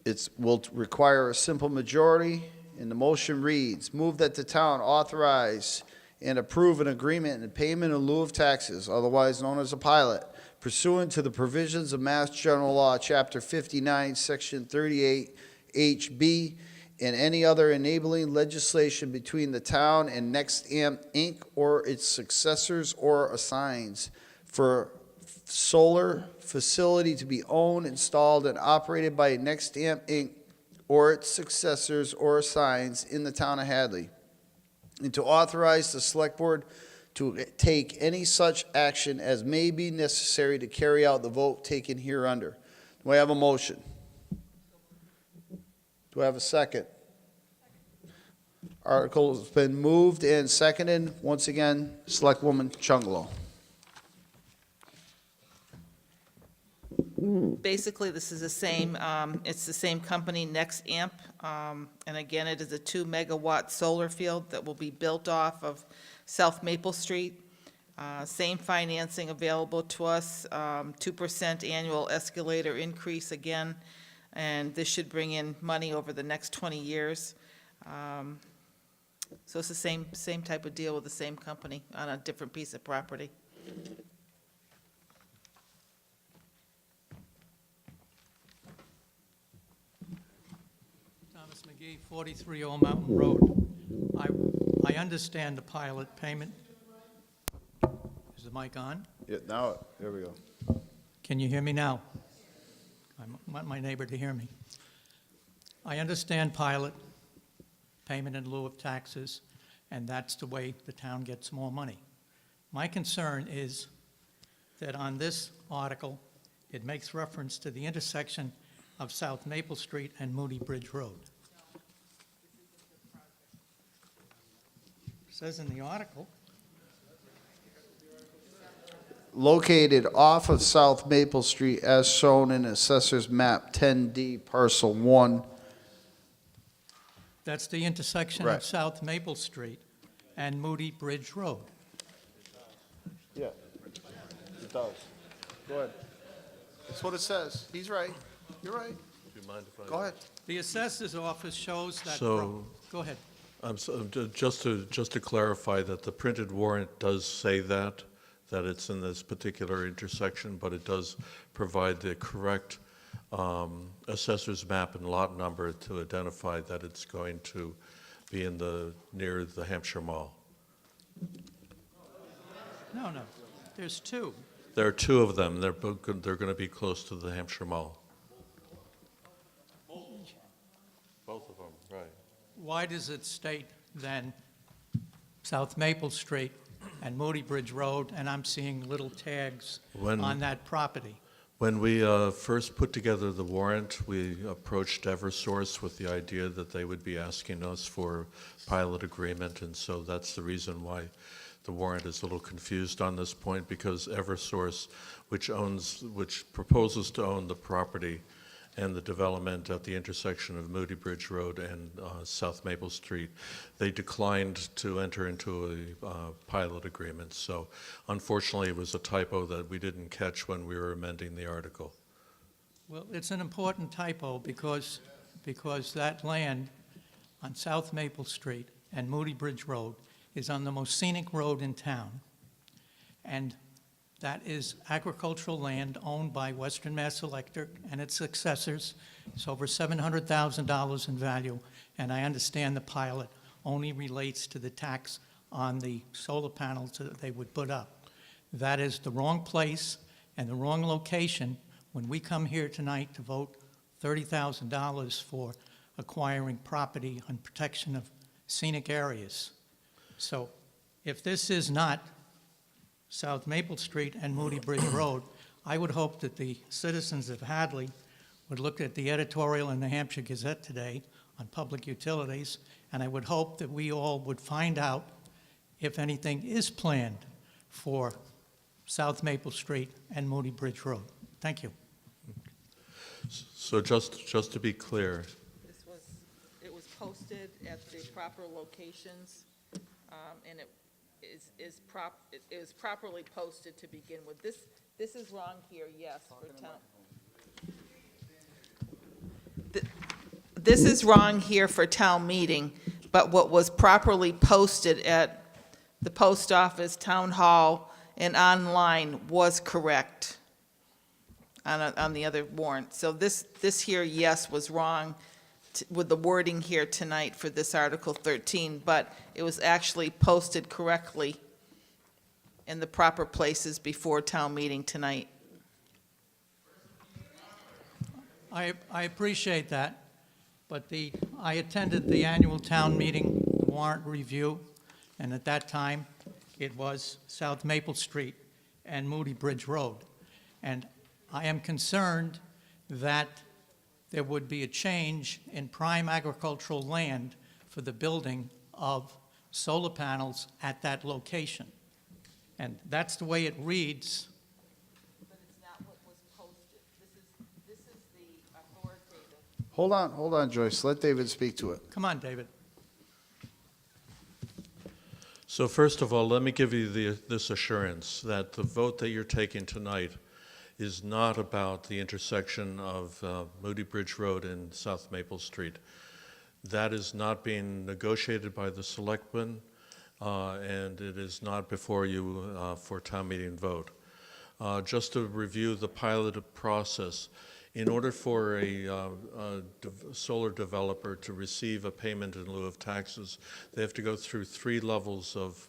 It will require a simple majority, and the motion reads, move that the town authorize and approve an agreement in payment in lieu of taxes, otherwise known as a pilot, pursuant to the provisions of Mass General Law, Chapter 59, Section 38, HB, and any other enabling legislation between the town and NextAmp, Inc., or its successors or assigns, for solar facility to be owned, installed, and operated by NextAmp, Inc., or its successors or assigns in the town of Hadley, and to authorize the Select Board to take any such action as may be necessary to carry out the vote taken hereunder. Do I have a motion? Do I have a second? Article has been moved and seconded. Once again, Selectwoman Chungalo. Basically, this is the same, it's the same company, NextAmp, and again, it is a 2-megawatt solar field that will be built off of South Maple Street. Same financing available to us, 2% annual escalator increase again, and this should bring in money over the next 20 years. So it's the same type of deal with the same company on a different piece of property. Thomas McGee, 43 Old Mountain Road. I understand the pilot payment. Is the mic on? Yeah, now, there we go. Can you hear me now? I want my neighbor to hear me. I understand pilot payment in lieu of taxes, and that's the way the town gets more money. My concern is that on this article, it makes reference to the intersection of South Maple Street and Moody Bridge Road. It says in the article, Located off of South Maple Street as shown in Assessor's Map 10D, Parcel 1. that's the intersection Right. of South Maple Street and Moody Bridge Road. Yeah, it does. Go ahead. That's what it says. He's right. You're right. Do you mind if I? Go ahead. The assessor's office shows that. So- Go ahead. Just to clarify that the printed warrant does say that it's in this particular intersection, but it does provide the correct assessor's map and lot number to identify that it's going to be near the Hampshire Mall. No, there's two. There are two of them. They're going to be close to the Hampshire Mall. Both of them, right. Why does it state then South Maple Street and Moody Bridge Road, and I'm seeing little tags on that property? When we first put together the warrant, we approached Eversource with the idea that they would be asking us for pilot agreement, and so that's the reason why the warrant is a little confused on this point, because Eversource, which proposes to own the property and the development at the intersection of Moody Bridge Road and South Maple Street, they declined to enter into a pilot agreement. So unfortunately, it was a typo that we didn't catch when we were amending the article. Well, it's an important typo because that land on South Maple Street and Moody Bridge Road is on the most scenic road in town. And That is agricultural land owned by Western Mass Electric and its successors. It's over $700,000 in value, and I understand the pilot only relates to the tax on the solar panels that they would put up. That is the wrong place and the wrong location when we come here tonight to vote $30,000 for acquiring property on protection of scenic areas. So if this is not South Maple Street and Moody Bridge Road, I would hope that the citizens of Hadley would look at the editorial in the Hampshire Gazette today on public utilities, and I would hope that we all would find out if anything is planned for South Maple Street and Moody Bridge Road. Thank you. So just to be clear, It was posted at the proper locations, and it is properly posted to begin with. This is wrong here, yes, for town. This is wrong here for town meeting, but what was properly posted at the post office, town hall, and online was correct on the other warrant. So this here, yes, was wrong with the wording here tonight for this Article 13, but it was actually posted correctly in the proper places before town meeting tonight. I appreciate that, but I attended the annual town meeting warrant review, and at that time, it was South Maple Street and Moody Bridge Road. And I am concerned that there would be a change in prime agricultural land for the building of solar panels at that location. And that's the way it reads. But it's not what was posted. This is the authoritative. Hold on, Joyce. Let David speak to it. Come on, David. so first of all, let me give you this assurance that the vote that you're taking tonight is not about the intersection of Moody Bridge Road and South Maple Street. That is not being negotiated by the selectmen, and it is not before you for town meeting vote. Just to review the pilot process, in order for a solar developer to receive a payment in lieu of taxes, they have to go through 3 levels of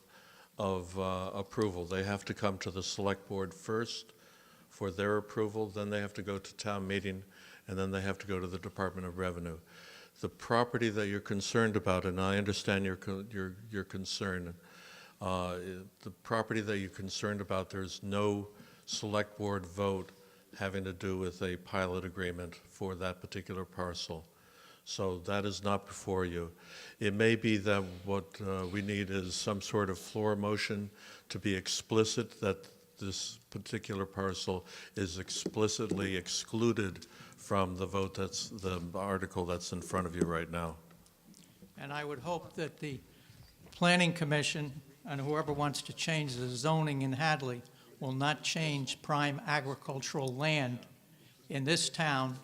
approval. They have to come to the select board first for their approval, then they have to go to town meeting, and then they have to go to the Department of Revenue. The property that you're concerned about, and I understand your concern, the property that you're concerned about, there's no select board vote having to do with a pilot agreement for that particular parcel. So that is not before you. It may be that what we need is some sort of floor motion to be explicit that this particular parcel is explicitly excluded from the vote that's the article that's in front of you right now. And I would hope that the Planning Commission and whoever wants to change the zoning in Hadley will not change prime agricultural land in this town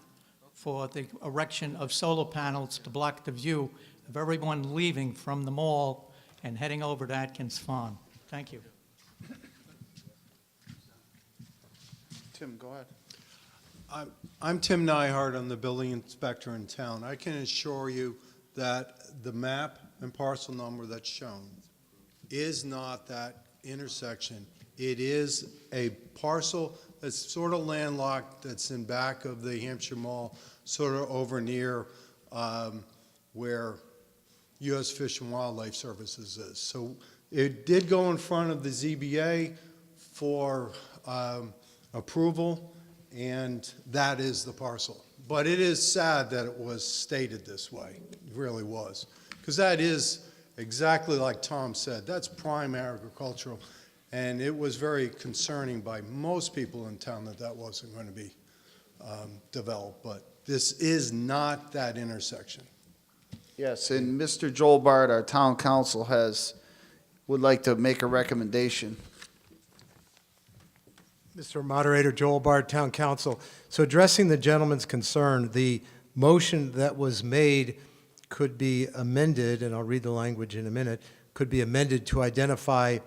for the erection of solar panels to block the view of everyone leaving from the mall and heading over to Atkins Farm. Thank you. Tim, go ahead. I'm Tim Nyhart. I'm the building inspector in town. I can assure you that the map and parcel number that's shown is not that intersection. It is a parcel that's sort of landlocked, that's in back of the Hampshire Mall, sort of over near where U.S. Fish and Wildlife Services is. So it did go in front of the ZBA for approval, and that is the parcel. But it is sad that it was stated this way. It really was. Because that is exactly like Tom said. That's prime agricultural. And it was very concerning by most people in town that that wasn't going to be developed. But this is not that intersection. Yes, and Mr. Joel Bard, our town council, would like to make a recommendation. Mr. Moderator, Joel Bard, Town Council. So addressing the gentleman's concern, the motion that was made could be amended, and I'll read the language in a minute, could be amended to identify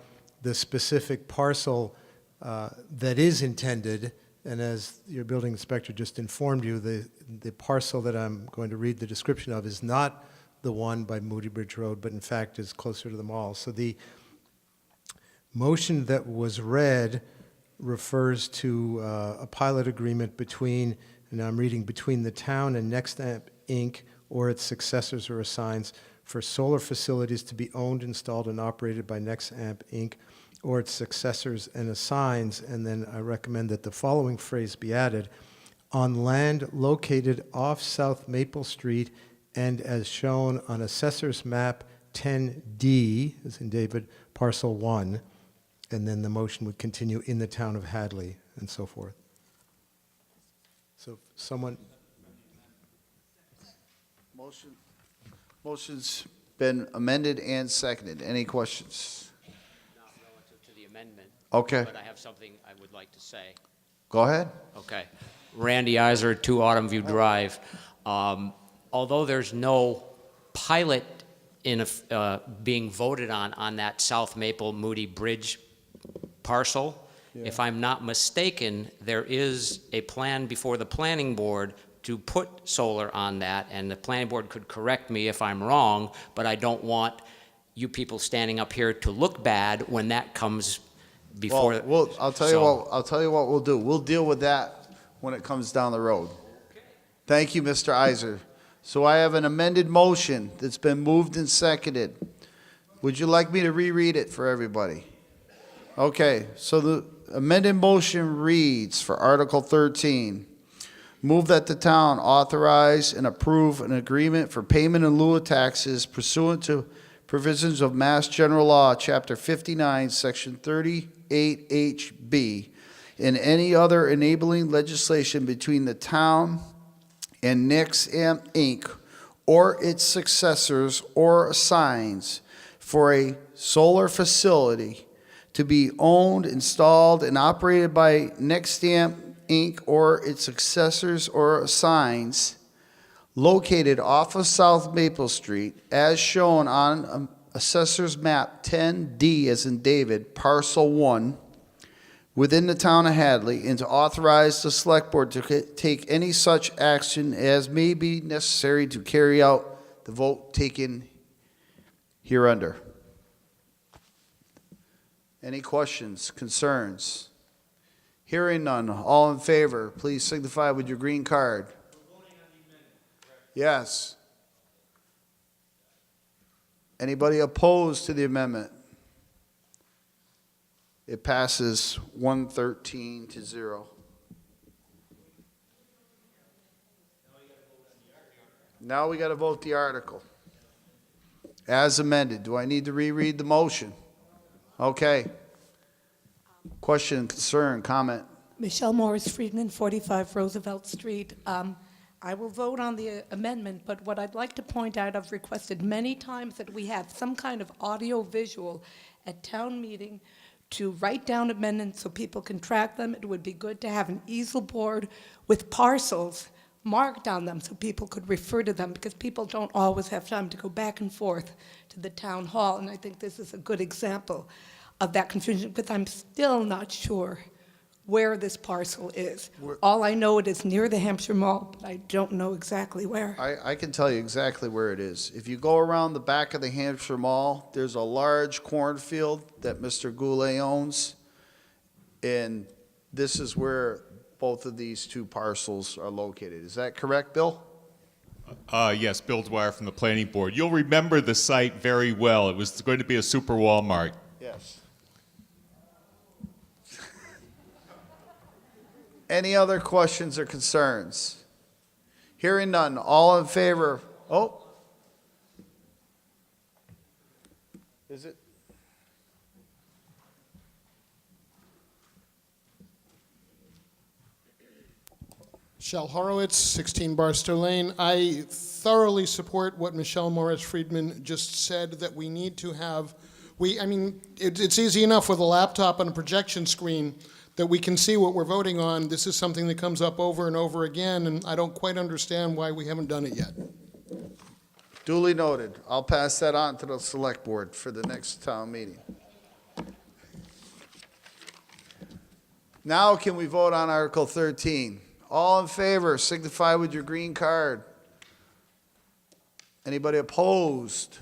the specific parcel that is intended, and as your building inspector just informed you, the parcel that I'm going to read the description of is not the one by Moody Bridge Road, but in fact is closer to the mall. So the motion that was read refers to a pilot agreement between, and I'm reading, between the town and NextAmp Inc. or its successors or assigns for solar facilities to be owned, installed, and operated by NextAmp Inc. or its successors and assigns, and then I recommend that the following phrase be added, on land located off South Maple Street and as shown on Assessor's Map 10D, as in David, Parcel 1, and then the motion would continue in the town of Hadley, and so forth. So someone, Motion's been amended and seconded. Any questions? Not relative to the amendment. Okay. But I have something I would like to say. Go ahead. Okay. Randy Iser, 2 Autumn View Drive. Although there's no pilot being voted on that South Maple Moody Bridge parcel, if I'm not mistaken, there is a plan before the planning board to put solar on that, and the planning board could correct me if I'm wrong, but I don't want you people standing up here to look bad when that comes before. I'll tell you what we'll do. We'll deal with that when it comes down the road. Thank you, Mr. Iser. So I have an amended motion that's been moved and seconded. Would you like me to reread it for everybody? Okay, so the amended motion reads for Article 13. Move that the town authorize and approve an agreement for payment in lieu of taxes pursuant to provisions of Mass General Law, Chapter 59, Section 38HB, and any other enabling legislation between the town and NextAmp Inc. or its successors or assigns for a solar facility to be owned, installed, and operated by NextAmp Inc. or its successors or assigns located off of South Maple Street as shown on Assessor's Map 10D as in David, Parcel 1, within the town of Hadley, and to authorize the select board to take any such action as may be necessary to carry out the vote taken hereunder. Any questions, concerns? Hearing none, all in favor, please signify with your green card. Yes. Anybody opposed to the amendment? It passes 113 to 0. Now we got to vote the article. As amended. Do I need to reread the motion? Okay. Question, concern, comment? Michelle Morris Friedman, 45 Roosevelt Street. I will vote on the amendment, but what I'd like to point out, I've requested many times that we have some kind of audio visual at town meeting to write down amendments so people can track them. It would be good to have an easel board with parcels marked on them so people could refer to them, because people don't always have time to go back and forth to the town hall, and I think this is a good example of that confusion, because I'm still not sure where this parcel is. All I know, it is near the Hampshire Mall, but I don't know exactly where. I can tell you exactly where it is. If you go around the back of the Hampshire Mall, there's a large cornfield that Mr. Goulet owns, and this is where both of these two parcels are located. Is that correct, Bill? Yes, Bill Dwyer from the Planning Board. You'll remember the site very well. It was going to be a super Walmart. Yes. Any other questions or concerns? Hearing none, all in favor? Oh. Is it? Michelle Horowitz, 16 Barstow Lane. I thoroughly support what Michelle Morris Friedman just said, that we need to have, it's easy enough with a laptop and a projection screen that we can see what we're voting on. This is something that comes up over and over again, and I don't quite understand why we haven't done it yet. Duly noted. I'll pass that on to the select board for the next town meeting. Now can we vote on Article 13? All in favor, signify with your green card. Anybody opposed?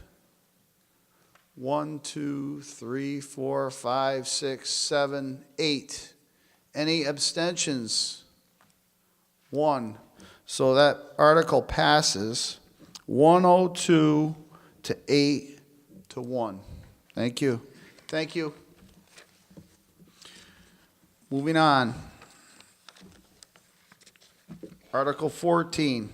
1, 2, 3, 4, 5, 6, 7, 8. Any abstentions? 1. So that article passes 102 to 8 to 1. Thank you. Thank you. Moving on. Article 14.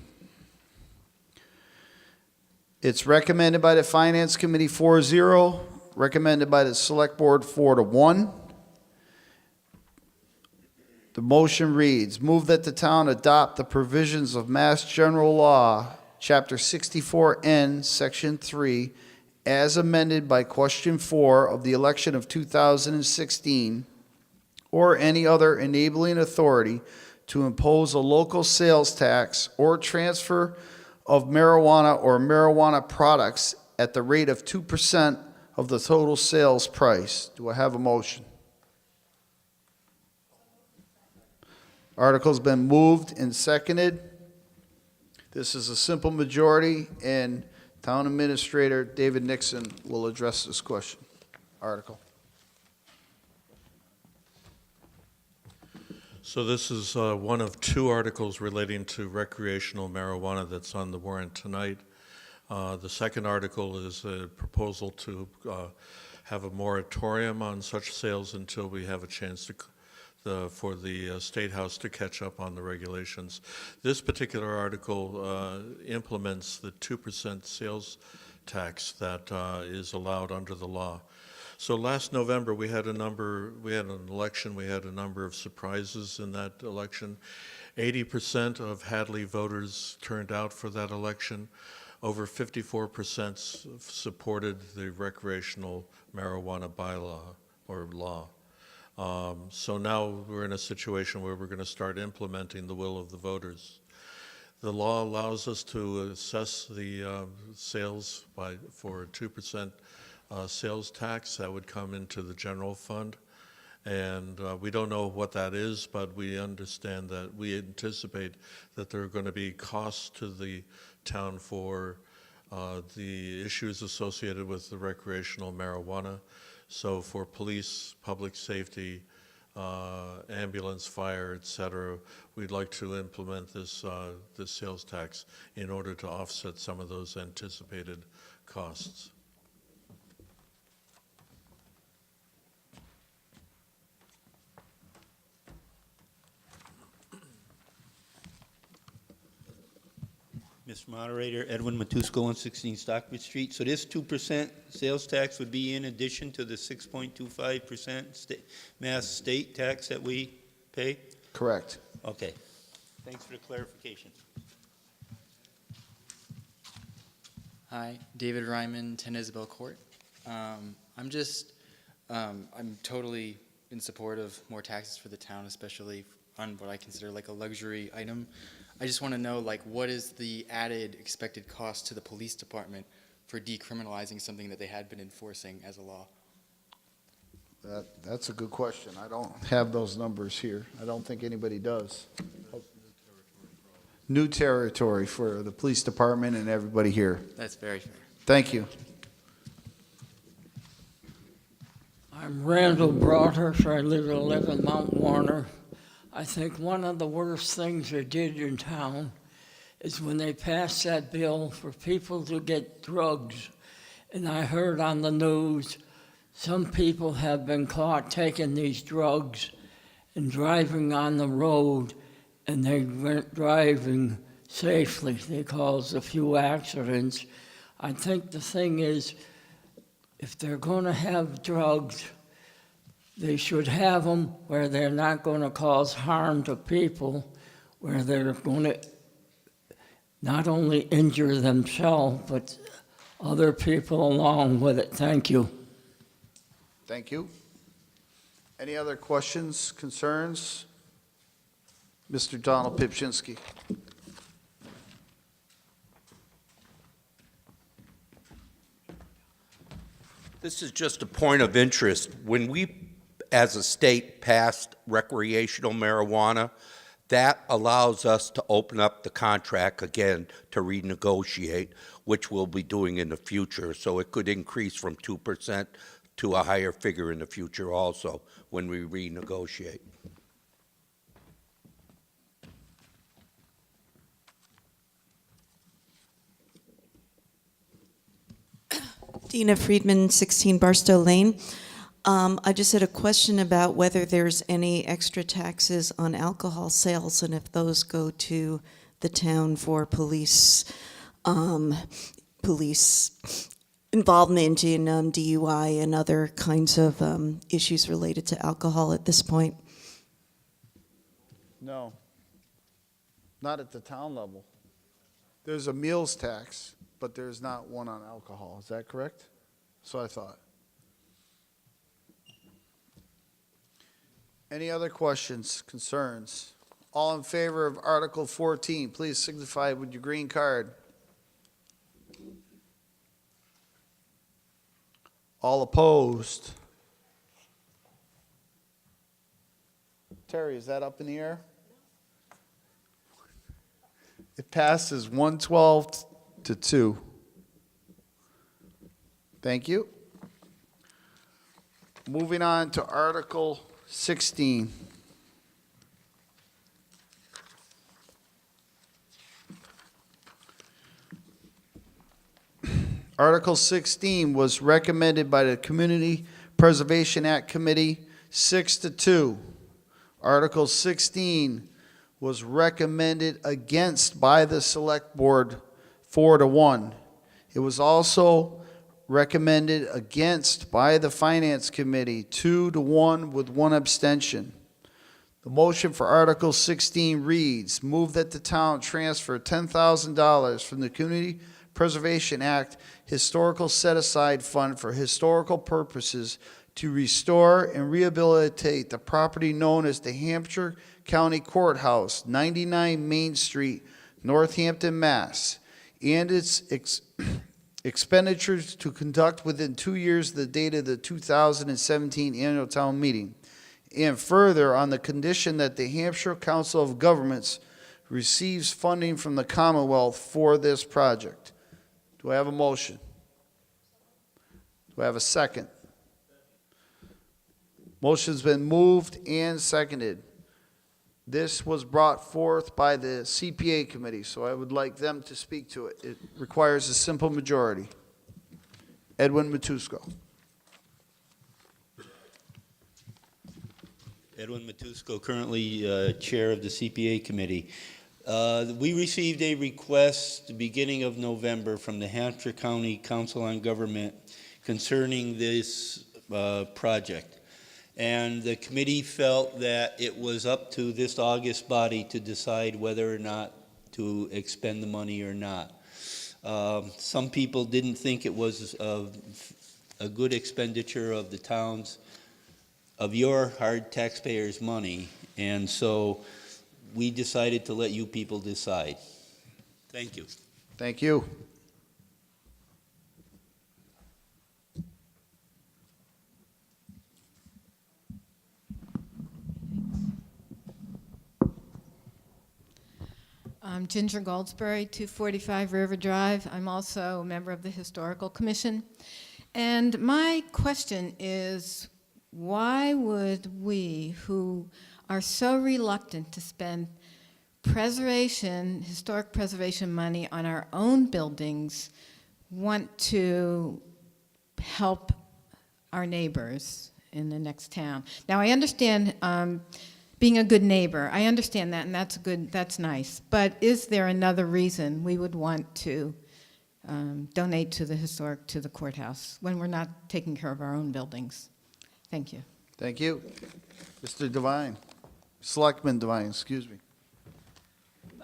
It's recommended by the Finance Committee 4-0, recommended by the Select Board 4-1. The motion reads, move that the town adopt the provisions of Mass General Law, Chapter 64N, Section 3, as amended by Question 4 of the election of 2016, or any other enabling authority to impose a local sales tax or transfer of marijuana or marijuana products at the rate of 2% of the total sales price. Do I have a motion? Article's been moved and seconded. This is a simple majority, and Town Administrator David Nixon will address this question. Article. So this is one of 2 articles relating to recreational marijuana that's on the warrant tonight. The second article is a proposal to have a moratorium on such sales until we have a chance for the State House to catch up on the regulations. This particular article implements the 2% sales tax that is allowed under the law. So last November, we had an election, we had a number of surprises in that election. 80% of Hadley voters turned out for that election. Over 54% supported the recreational marijuana bylaw or law. So now we're in a situation where we're going to start implementing the will of the voters. The law allows us to assess the sales for a 2% sales tax that would come into the general fund. And we don't know what that is, but we understand that we anticipate that there are going to be costs to the town for the issues associated with the recreational marijuana. So for police, public safety, ambulance, fire, et cetera, we'd like to implement this sales tax in order to offset some of those anticipated costs. Mr. Moderator, Edwin Matusko, 116 Stockbridge Street. So this 2% sales tax would be in addition to the 6.25% mass state tax that we pay? Correct. Okay. Thanks for the clarification. Hi, David Ryman, 10 Isabel Court. I'm totally in support of more taxes for the town, especially on what I consider like a luxury item. I just want to know, like, what is the added expected cost to the police department for decriminalizing something that they had been enforcing as a law? That's a good question. I don't have those numbers here. I don't think anybody does. New territory for the police department and everybody here. That's very fair. Thank you. I'm Randall Broadhurst. I live at 11 Mount Warner. I think one of the worst things they did in town is when they passed that bill for people to get drugs. And I heard on the news some people have been caught taking these drugs and driving on the road, and they weren't driving safely. They caused a few accidents. I think the thing is, if they're going to have drugs, they should have them where they're not going to cause harm to people, where they're going to not only injure themselves, but other people along with it. Thank you. Thank you. Any other questions, concerns? Mr. Donald Pipchinsky. This is just a point of interest. When we as a state passed recreational marijuana, that allows us to open up the contract again to renegotiate, which we'll be doing in the future. So it could increase from 2% to a higher figure in the future also when we renegotiate. Dina Friedman, 16 Barstow Lane. I just had a question about whether there's any extra taxes on alcohol sales and if those go to the town for police involvement in DUI and other kinds of issues related to alcohol at this point. No. Not at the town level. There's a meals tax, but there's not one on alcohol. Is that correct? So I thought. Any other questions, concerns? All in favor of Article 14, please signify with your green card. All opposed? Terry, is that up in the air? It passes 112 to 2. Thank you. Moving on to Article 16. Article 16 was recommended by the Community Preservation Act Committee 6-2. Article 16 was recommended against by the Select Board 4-1. It was also recommended against by the Finance Committee 2-1 with 1 abstention. The motion for Article 16 reads, move that the town transfer $10,000 from the Community Preservation Act Historical Set-Aside Fund for historical purposes to restore and rehabilitate the property known as the Hampshire County Courthouse, 99 Main Street, Northampton, Mass., and its expenditures to conduct within 2 years of the date of the 2017 annual town meeting, and further on the condition that the Hampshire Council of Governments receives funding from the Commonwealth for this project. Do I have a motion? Do I have a second? Motion's been moved and seconded. This was brought forth by the CPA committee, so I would like them to speak to it. It requires a simple majority. Edwin Matusko. Edwin Matusko, currently chair of the CPA committee. We received a request the beginning of November from the Hampshire County Council on Government concerning this project. And the committee felt that it was up to this August body to decide whether or not to expend the money or not. Some people didn't think it was a good expenditure of the town's, of your hard taxpayers' money, and so we decided to let you people decide. Thank you. Thank you. I'm Ginger Goldsberry, 245 River Drive. I'm also a member of the Historical Commission. And my question is, why would we, who are so reluctant to spend historic preservation money on our own buildings, want to help our neighbors in the next town? Now, I understand being a good neighbor. I understand that, and that's nice. But is there another reason we would want to donate to the courthouse when we're not taking care of our own buildings? Thank you. Thank you. Mr. Devine. Selectman Devine, excuse me.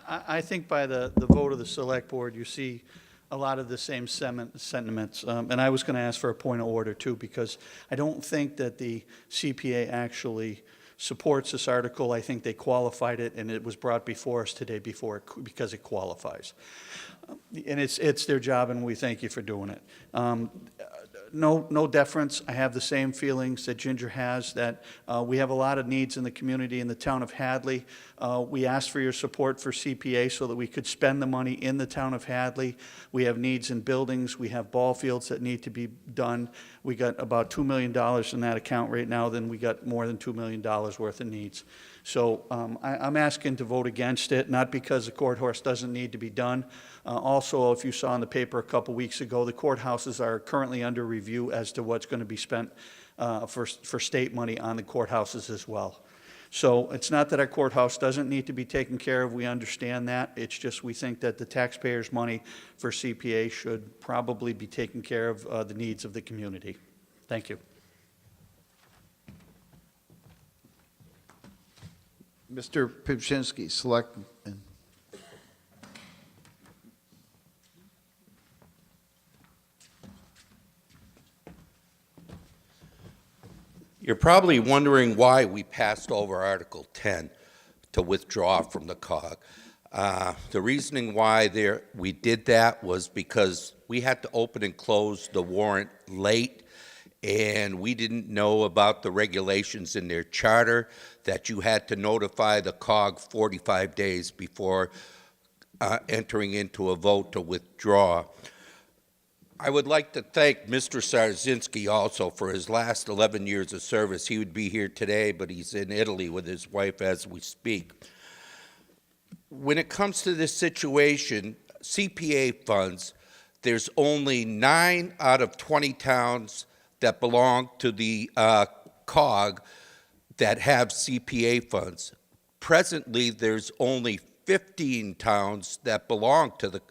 I think by the vote of the Select Board, you see a lot of the same sentiments. And I was going to ask for a point of order, too, because I don't think that the CPA actually supports this article. I think they qualified it, and it was brought before us today because it qualifies. And it's their job, and we thank you for doing it. no deference. I have the same feelings that Ginger has, that we have a lot of needs in the community in the town of Hadley. We asked for your support for CPA so that we could spend the money in the town of Hadley. We have needs in buildings. We have ball fields that need to be done. We got about $2 million in that account right now. Then we got more than $2 million worth of needs. So I'm asking to vote against it, not because the courthouse doesn't need to be done. Also, if you saw in the paper a couple weeks ago, the courthouses are currently under review as to what's going to be spent for state money on the courthouses as well. So it's not that our courthouse doesn't need to be taken care of. We understand that. It's just we think that the taxpayers' money for CPA should probably be taking care of the needs of the community. Thank you. Mr. Pipchinsky, Selectman. You're probably wondering why we passed over Article 10 to withdraw from the COG. The reasoning why we did that was because we had to open and close the warrant late, and we didn't know about the regulations in their charter that you had to notify the COG 45 days before entering into a vote to withdraw. I would like to thank Mr. Sarzinski also for his last 11 years of service. He would be here today, but he's in Italy with his wife as we speak. When it comes to this situation, CPA funds, there's only 9 out of 20 towns that belong to the COG that have CPA funds. Presently, there's only 15 towns that belong to the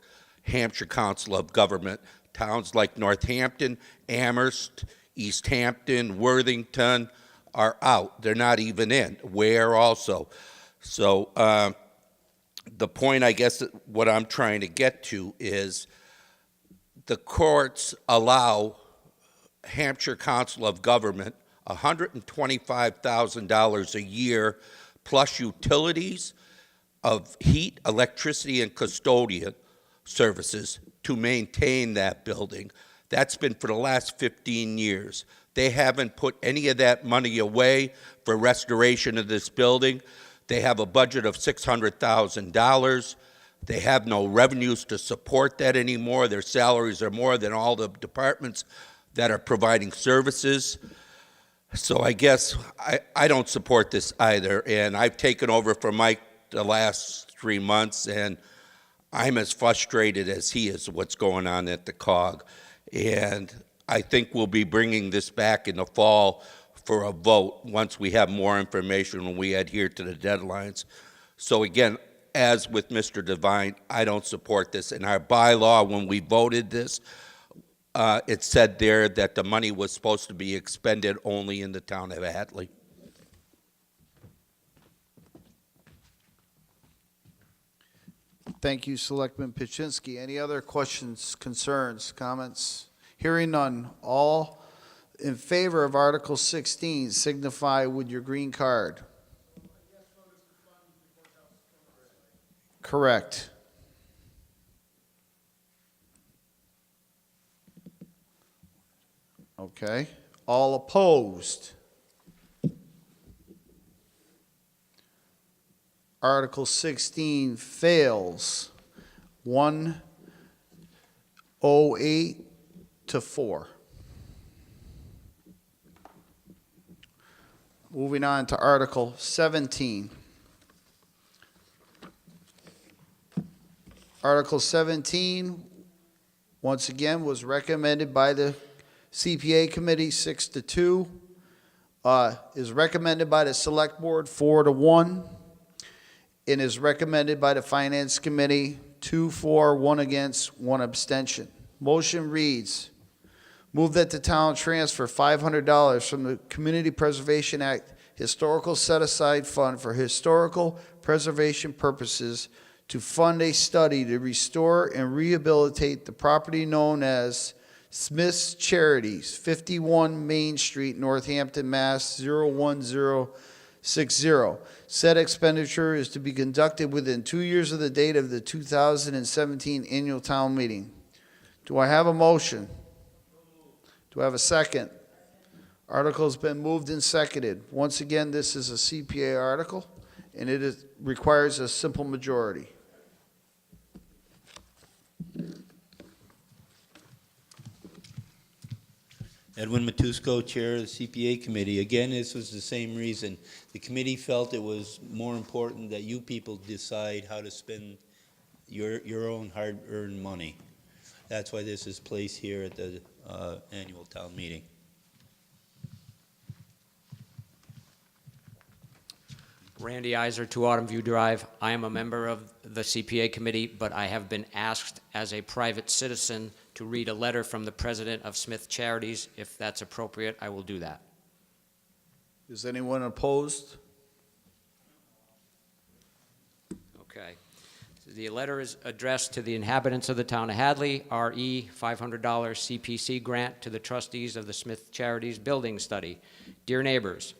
Hampshire Council of Government. Towns like Northampton, Amherst, East Hampton, Worthington are out. They're not even in. Ware also. So the point, I guess, what I'm trying to get to is the courts allow Hampshire Council of Government $125,000 a year plus utilities of heat, electricity, and custodian services to maintain that building. That's been for the last 15 years. They haven't put any of that money away for restoration of this building. They have a budget of $600,000. They have no revenues to support that anymore. Their salaries are more than all the departments that are providing services. So I guess I don't support this either. And I've taken over for Mike the last 3 months, and I'm as frustrated as he is what's going on at the COG. And I think we'll be bringing this back in the fall for a vote once we have more information when we adhere to the deadlines. So again, as with Mr. Devine, I don't support this. In our bylaw, when we voted this, it said there that the money was supposed to be expended only in the town of Hadley. Thank you, Selectman Pichinski. Any other questions, concerns, comments? Hearing none. All in favor of Article 16 signify with your green card. Correct. Okay. All opposed? Article 16 fails 108 to 4. Moving on to Article 17. Article 17, once again, was recommended by the CPA Committee 6 to 2. Is recommended by the Select Board 4 to 1. And is recommended by the Finance Committee 2 for, 1 against, 1 abstention. Motion reads, move that the town transfer $500 from the Community Preservation Act Historical Set-Aside Fund for historical preservation purposes to fund a study to restore and rehabilitate the property known as Smith's Charities, 51 Main Street, Northampton, Mass. 01060. Said expenditure is to be conducted within 2 years of the date of the 2017 annual town meeting. Do I have a motion? Do I have a second? Article's been moved and seconded. Once again, this is a CPA article, and requires a simple majority. Edwin Matusco, Chair of the CPA Committee. Again, this was the same reason. The committee felt it was more important that you people decide how to spend your own hard-earned money. That's why this is placed here at the annual town meeting. Randy Iser, 2 Autumn View Drive. I am a member of the CPA committee, but I have been asked as a private citizen to read a letter from the president of Smith Charities. If that's appropriate, I will do that. Is anyone opposed? Okay. The letter is addressed to the inhabitants of the town of Hadley, RE $500 CPC grant to the trustees of the Smith Charities Building Study. Dear neighbors,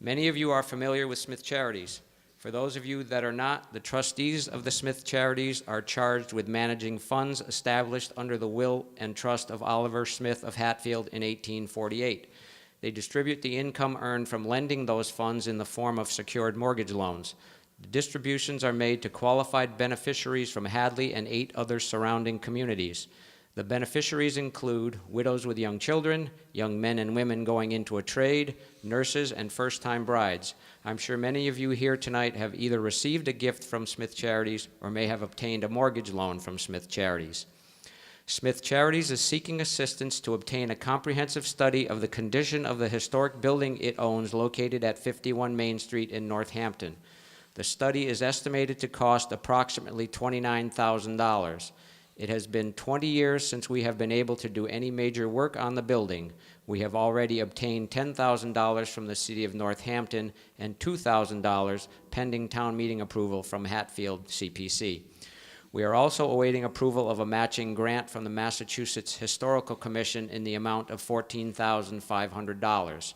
many of you are familiar with Smith Charities. For those of you that are not, the trustees of the Smith Charities are charged with managing funds established under the will and trust of Oliver Smith of Hatfield in 1848. They distribute the income earned from lending those funds in the form of secured mortgage loans. The distributions are made to qualified beneficiaries from Hadley and 8 other surrounding communities. The beneficiaries include widows with young children, young men and women going into a trade, nurses, and first-time brides. I'm sure many of you here tonight have either received a gift from Smith Charities or may have obtained a mortgage loan from Smith Charities. Smith Charities is seeking assistance to obtain a comprehensive study of the condition of the historic building it owns located at 51 Main Street in Northampton. The study is estimated to cost approximately $29,000. It has been 20 years since we have been able to do any major work on the building. We have already obtained $10,000 from the City of Northampton and $2,000 pending town meeting approval from Hatfield CPC. We are also awaiting approval of a matching grant from the Massachusetts Historical Commission in the amount of $14,500.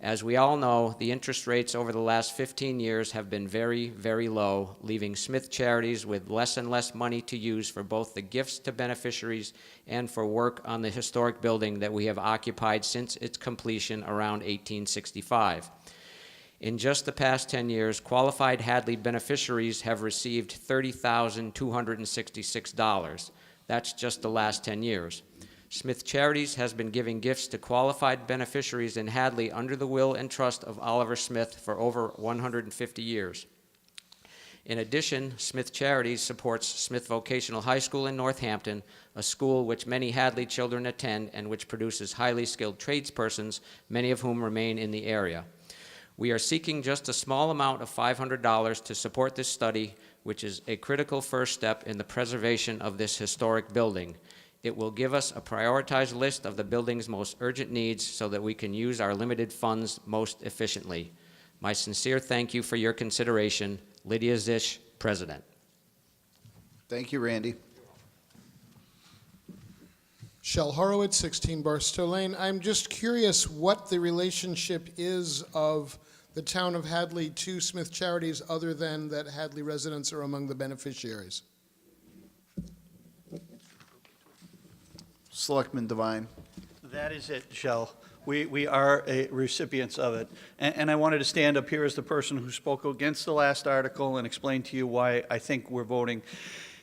As we all know, the interest rates over the last 15 years have been very, very low, leaving Smith Charities with less and less money to use for both the gifts to beneficiaries and for work on the historic building that we have occupied since its completion around 1865. In just the past 10 years, qualified Hadley beneficiaries have received $30,266. That's just the last 10 years. Smith Charities has been giving gifts to qualified beneficiaries in Hadley under the will and trust of Oliver Smith for over 150 years. In addition, Smith Charities supports Smith Vocational High School in Northampton, a school which many Hadley children attend and which produces highly skilled tradespersons, many of whom remain in the area. We are seeking just a small amount of $500 to support this study, which is a critical first step in the preservation of this historic building. It will give us a prioritized list of the building's most urgent needs so that we can use our limited funds most efficiently. My sincere thank you for your consideration. Lydia Zisch, President. Thank you, Randy. Shel Horowitz, 16 Barstow Lane. I'm just curious what the relationship is of the town of Hadley to Smith Charities other than that Hadley residents are among the beneficiaries. Selectman Devine. That is it, Shell. We are recipients of it. And I wanted to stand up here as the person who spoke against the last article and explain to you why I think we're voting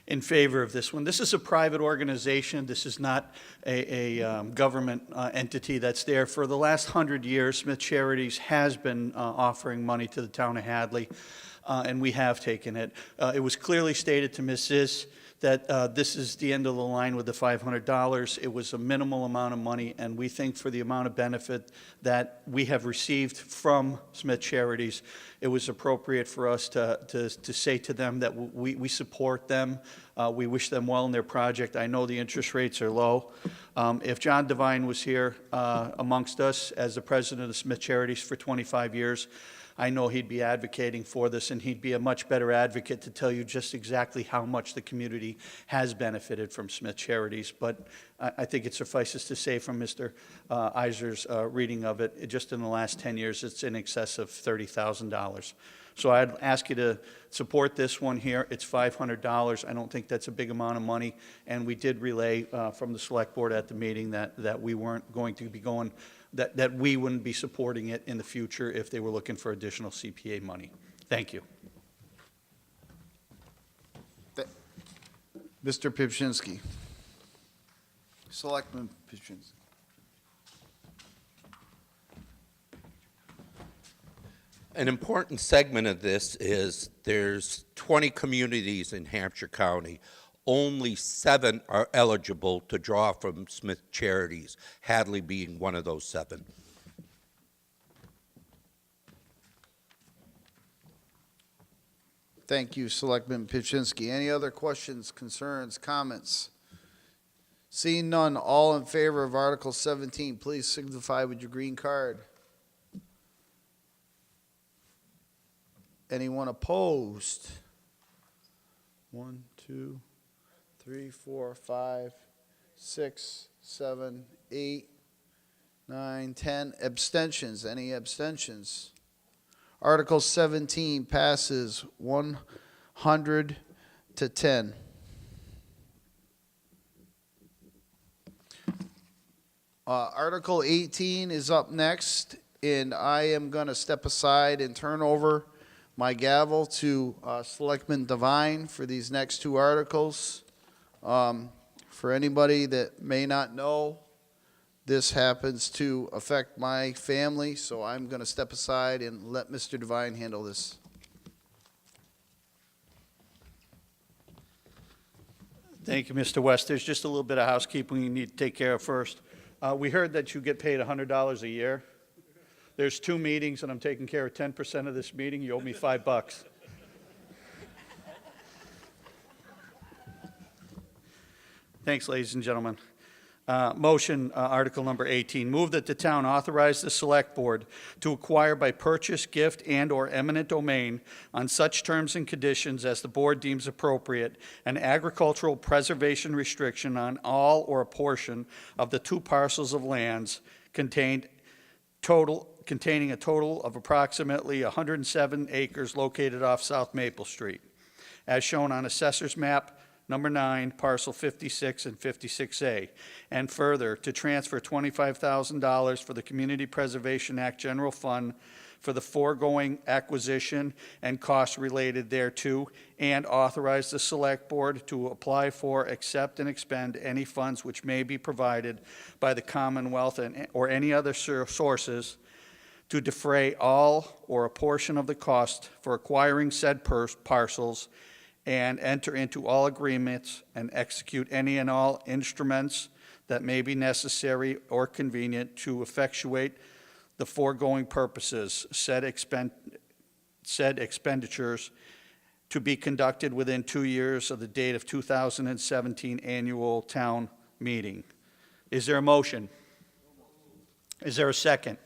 in favor of this one. This is a private organization. This is not a government entity that's there. For the last 100 years, Smith Charities has been offering money to the town of Hadley, and we have taken it. It was clearly stated to Ms. Zisch that this is the end of the line with the $500. It was a minimal amount of money, and we think for the amount of benefit that we have received from Smith Charities, it was appropriate for us to say to them that we support them. We wish them well in their project. I know the interest rates are low. If John Devine was here amongst us as the president of Smith Charities for 25 years, I know he'd be advocating for this, and he'd be a much better advocate to tell you just exactly how much the community has benefited from Smith Charities. But I think it suffices to say from Mr. Iser's reading of it, just in the last 10 years, it's in excess of $30,000. So I'd ask you to support this one here. It's $500. I don't think that's a big amount of money. And we did relay from the select board at the meeting that we weren't going to be going, that we wouldn't be supporting it in the future if they were looking for additional CPA money. Thank you. Mr. Pipchinsky. Selectman Pipchinsky. An important segment of this is there's 20 communities in Hampshire County. Only 7 are eligible to draw from Smith Charities, Hadley being one of those 7. Thank you, Selectman Pipchinsky. Any other questions, concerns, comments? Seeing none, all in favor of Article 17, please signify with your green card. Anyone opposed? 1, 2, 3, 4, 5, 6, 7, 8, 9, 10. Abstentions? Any abstentions? Article 17 passes 100 to 10. Article 18 is up next, and I am going to step aside and turn over my gavel to Selectman Devine for these next 2 articles. For anybody that may not know, this happens to affect my family, so I'm going to step aside and let Mr. Devine handle this. Thank you, Mr. West. There's just a little bit of housekeeping you need to take care of first. We heard that you get paid $100 a year. There's 2 meetings, and I'm taking care of 10% of this meeting. You owe me $5. Thanks, ladies and gentlemen. Motion, Article number 18. Move that the town authorize the Select Board to acquire by purchase, gift, and/or eminent domain on such terms and conditions as the Board deems appropriate an agricultural preservation restriction on all or a portion of the 2 parcels of lands containing a total of approximately 107 acres located off South Maple Street, as shown on Assessor's Map Number 9, Parcel 56 and 56A, and further, to transfer $25,000 for the Community Preservation Act General Fund for the foregoing acquisition and costs related thereto, and authorize the Select Board to apply for, accept, and expend any funds which may be provided by the Commonwealth or any other sources to defray all or a portion of the cost for acquiring said parcels, and enter into all agreements and execute any and all instruments that may be necessary or convenient to effectuate the foregoing purposes, said expenditures to be conducted within 2 years of the date of 2017 annual town meeting. Is there a motion? Is there a second?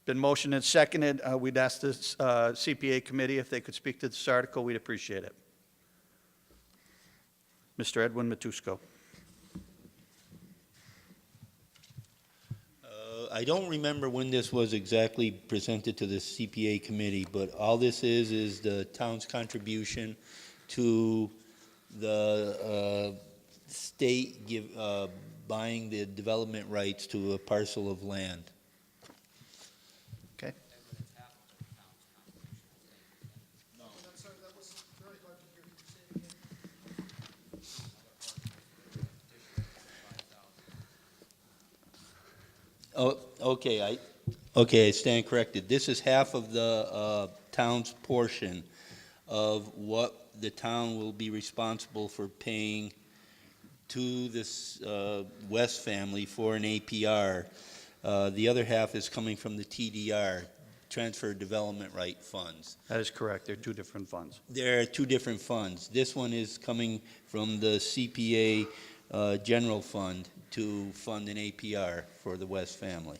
Been motioned and seconded. We'd ask the CPA committee if they could speak to this article. We'd appreciate it. Mr. Edwin Matusko. I don't remember when this was exactly presented to the CPA committee, but all this is the town's contribution to the state buying the development rights to a parcel of land. Okay. Oh, okay, I stand corrected. This is half of the town's portion of what the town will be responsible for paying to this West family for an APR. The other half is coming from the TDR, Transfer Development Right Funds. That is correct. They're 2 different funds. There are 2 different funds. This one is coming from the CPA General Fund to fund an APR for the West family.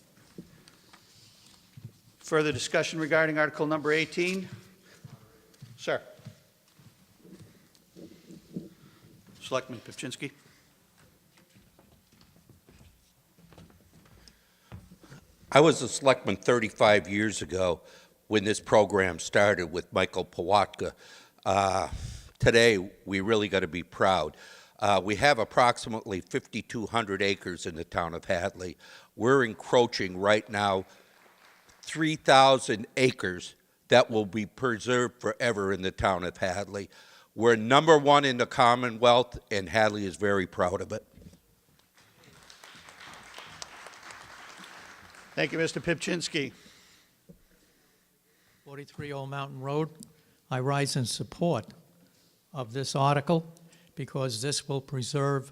Further discussion regarding Article number 18? Sir. Selectman Pipchinsky. I was a selectman 35 years ago when this program started with Michael Pawatka. Today, we really got to be proud. We have approximately 5,200 acres in the town of Hadley. We're encroaching right now 3,000 acres that will be preserved forever in the town of Hadley. We're number one in the Commonwealth, and Hadley is very proud of it. Thank you, Mr. Pipchinsky. 43 Old Mountain Road. I rise in support of this article because this will preserve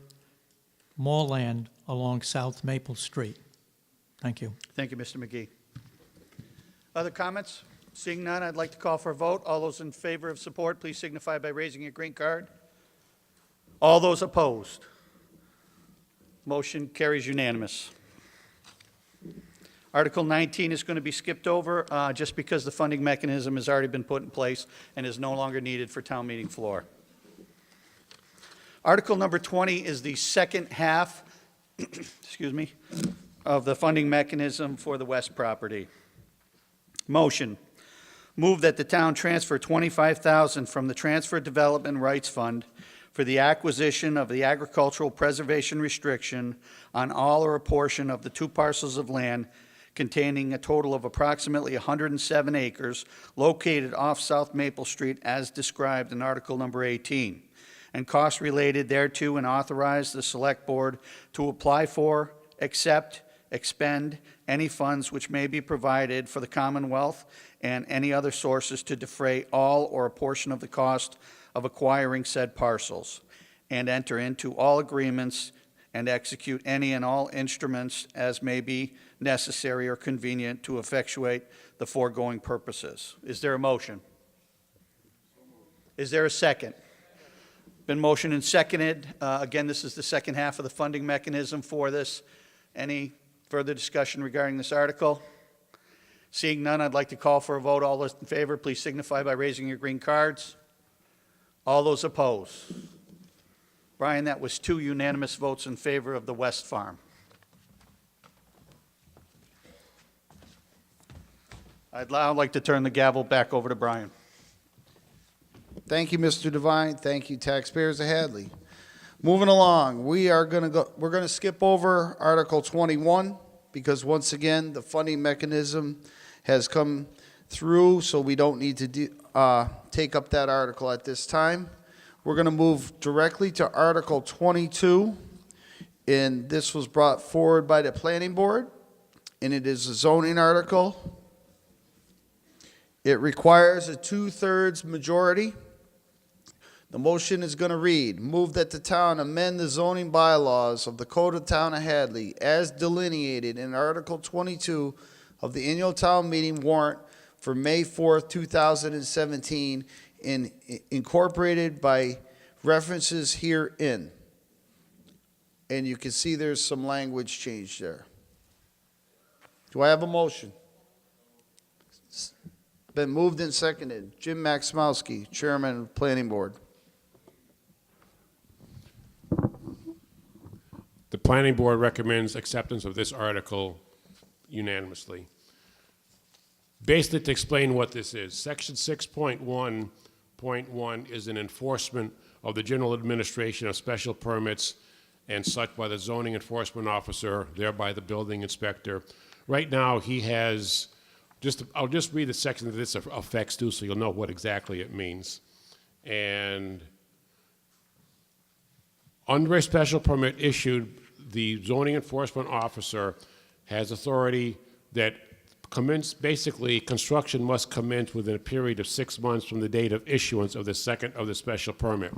more land along South Maple Street. Thank you. Thank you, Mr. McGee. Other comments? Seeing none, I'd like to call for a vote. All those in favor of support, please signify by raising your green card. All those opposed? Motion carries unanimous. Article 19 is going to be skipped over just because the funding mechanism has already been put in place and is no longer needed for town meeting floor. Article number 20 is the second half, excuse me, of the funding mechanism for the West property. Motion. Move that the town transfer $25,000 from the Transfer Development Rights Fund for the acquisition of the agricultural preservation restriction on all or a portion of the 2 parcels of land containing a total of approximately 107 acres located off South Maple Street as described in Article number 18, and costs related thereto, and authorize the Select Board to apply for, accept, expend any funds which may be provided for the Commonwealth and any other sources to defray all or a portion of the cost of acquiring said parcels, and enter into all agreements and execute any and all instruments as may be necessary or convenient to effectuate the foregoing purposes. Is there a motion? Is there a second? Been motioned and seconded. Again, this is the second half of the funding mechanism for this. Any further discussion regarding this article? Seeing none, I'd like to call for a vote. All those in favor, please signify by raising your green cards. All those opposed? Brian, that was 2 unanimous votes in favor of the West Farm. I'd now like to turn the gavel back over to Brian. Thank you, Mr. Devine. Thank you, taxpayers of Hadley. Moving along, we're going to skip over Article 21 because once again, the funding mechanism has come through, so we don't need to take up that article at this time. We're going to move directly to Article 22, and this was brought forward by the Planning Board, and it is a zoning article. It requires a 2/3 majority. The motion is going to read, move that the town amend the zoning bylaws of the Code of Town of Hadley as delineated in Article 22 of the annual town meeting warrant for May 4th, 2017, and incorporated by references herein. And you can see there's some language change there. Do I have a motion? Been moved and seconded. Jim Maximowski, Chairman of Planning Board. The Planning Board recommends acceptance of this article unanimously. Basically, to explain what this is, Section 6.1.1 is an enforcement of the general administration of special permits and such by the zoning enforcement officer, thereby the building inspector. Right now, he has, I'll just read the section that this affects too, so you'll know what exactly it means. And under a special permit issued, the zoning enforcement officer has authority that basically construction must commence within a period of 6 months from the date of issuance of the second of the special permit.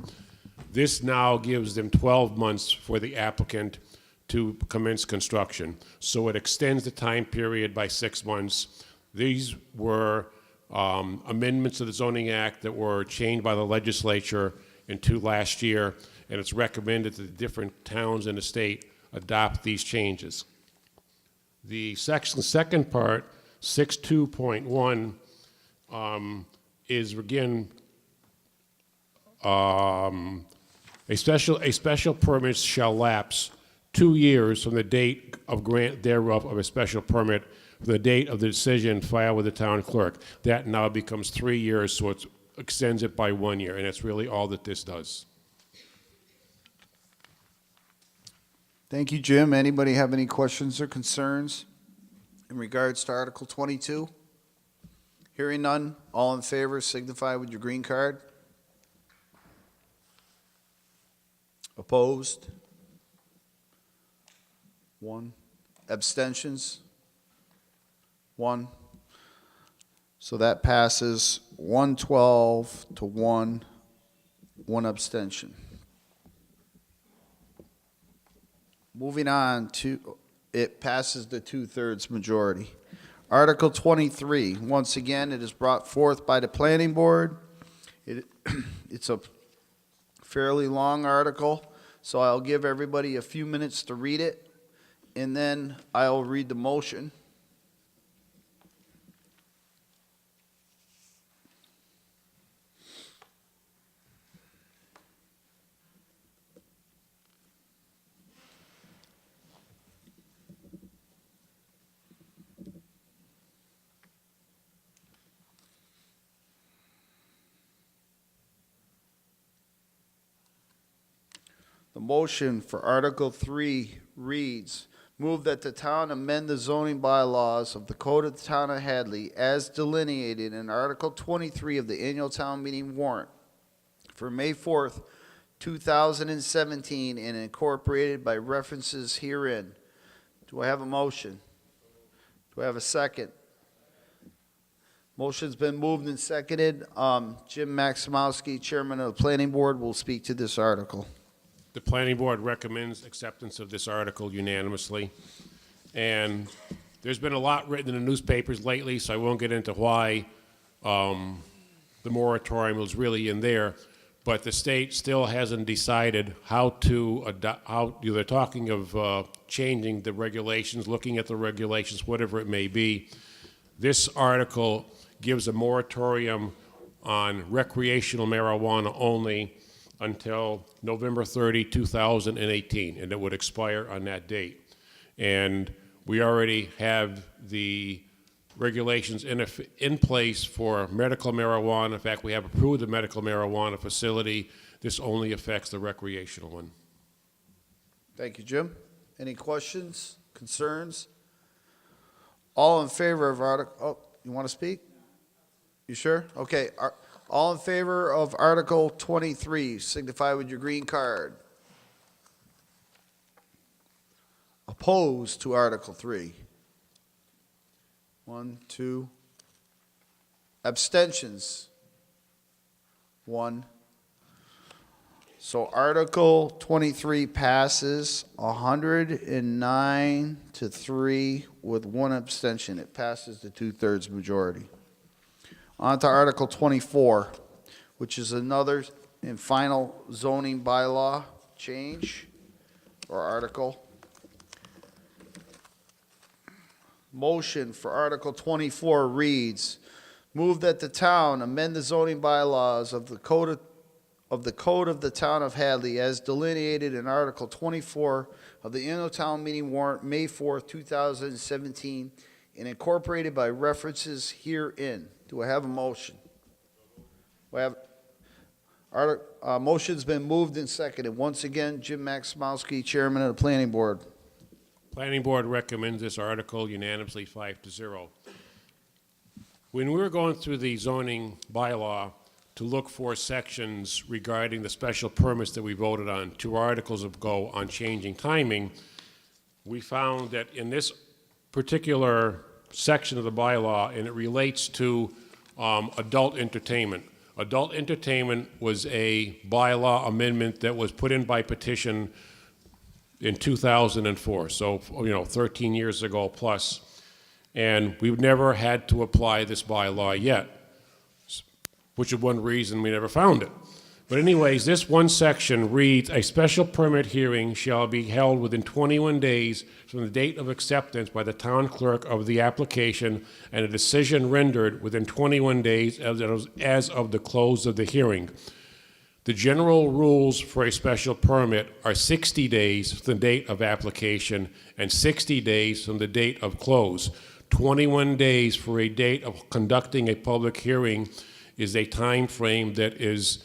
This now gives them 12 months for the applicant to commence construction. So it extends the time period by 6 months. These were amendments to the Zoning Act that were changed by the legislature into last year, and it's recommended that the different towns in the state adopt these changes. The second part 62.1 is again a special permit shall lapse 2 years from the date of grant thereof of a special permit from the date of the decision filed with the town clerk. That now becomes 3 years, so it extends it by 1 year, and that's really all that this does. Thank you, Jim. Anybody have any questions or concerns in regards to Article 22? Hearing none, all in favor signify with your green card. Opposed? 1. Abstentions? 1. So that passes 112 to 1 abstention. Moving on to, it passes the 2/3 majority. Article 23, once again, it is brought forth by the planning board. It's a fairly long article, so I'll give everybody a few minutes to read it, and then I'll read the motion. The motion for Article 3 reads, move that the town amend the zoning bylaws of the Code of the Town of Hadley as delineated in Article 23 of the annual town meeting warrant for May 4th, 2017, and incorporated by references herein. Do I have a motion? Do I have a second? Motion's been moved and seconded. Jim Maximowski, Chairman of the Planning Board, will speak to this article. The planning board recommends acceptance of this article unanimously. And there's been a lot written in the newspapers lately, so I won't get into why the moratorium was really in there. But the state still hasn't decided how to adopt, they're talking of changing the regulations, looking at the regulations, whatever it may be. This article gives a moratorium on recreational marijuana only until November 30, 2018, and it would expire on that date. And we already have the regulations in place for medical marijuana. In fact, we have approved the medical marijuana facility. This only affects the recreational one. Thank you, Jim. Any questions, concerns? All in favor of Article, oh, you want to speak? You sure? Okay. All in favor of Article 23, signify with your green card. Opposed to Article 3? 1, 2. Abstentions? 1. So Article 23 passes 109 to 3 with 1 abstention. It passes the 2/3 majority. On to Article 24, which is another and final zoning bylaw change or article. Motion for Article 24 reads, move that the town amend the zoning bylaws of the Code of the Town of Hadley as delineated in Article 24 of the annual town meeting warrant, May 4th, 2017, and incorporated by references herein. Do I have a motion? We have motion's been moved and seconded. Once again, Jim Maximowski, Chairman of the Planning Board. Planning Board recommends this article unanimously 5-0. When we were going through the zoning bylaw to look for sections regarding the special permits that we voted on 2 articles ago on changing timing, we found that in this particular section of the bylaw, and it relates to adult entertainment. Adult entertainment was a bylaw amendment that was put in by petition in 2004, so 13 years ago plus, and we've never had to apply this bylaw yet, which is one reason we never found it. But anyways, this one section reads, a special permit hearing shall be held within 21 days from the date of acceptance by the town clerk of the application and a decision rendered within 21 days as of the close of the hearing. The general rules for a special permit are 60 days from the date of application and 60 days from the date of close. 21 days for a date of conducting a public hearing is a time frame that is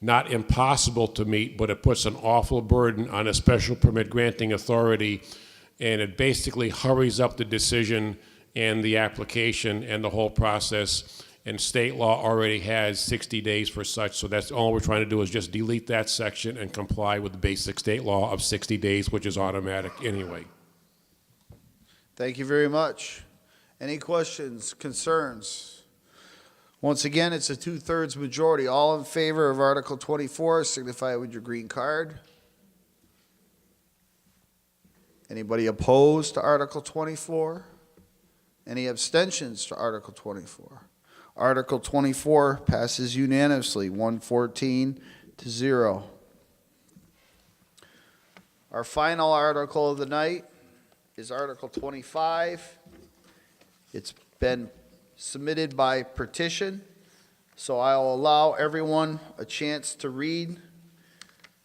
not impossible to meet, but it puts an awful burden on a special permit granting authority, and it basically hurries up the decision and the application and the whole process. And state law already has 60 days for such, so that's all we're trying to do is just delete that section and comply with the basic state law of 60 days, which is automatic anyway. Thank you very much. Any questions, concerns? Once again, it's a 2/3 majority. All in favor of Article 24, signify with your green card. Anybody opposed to Article 24? Any abstentions to Article 24? Article 24 passes unanimously, 114 to 0. Our final article of the night is Article 25. It's been submitted by petition, so I'll allow everyone a chance to read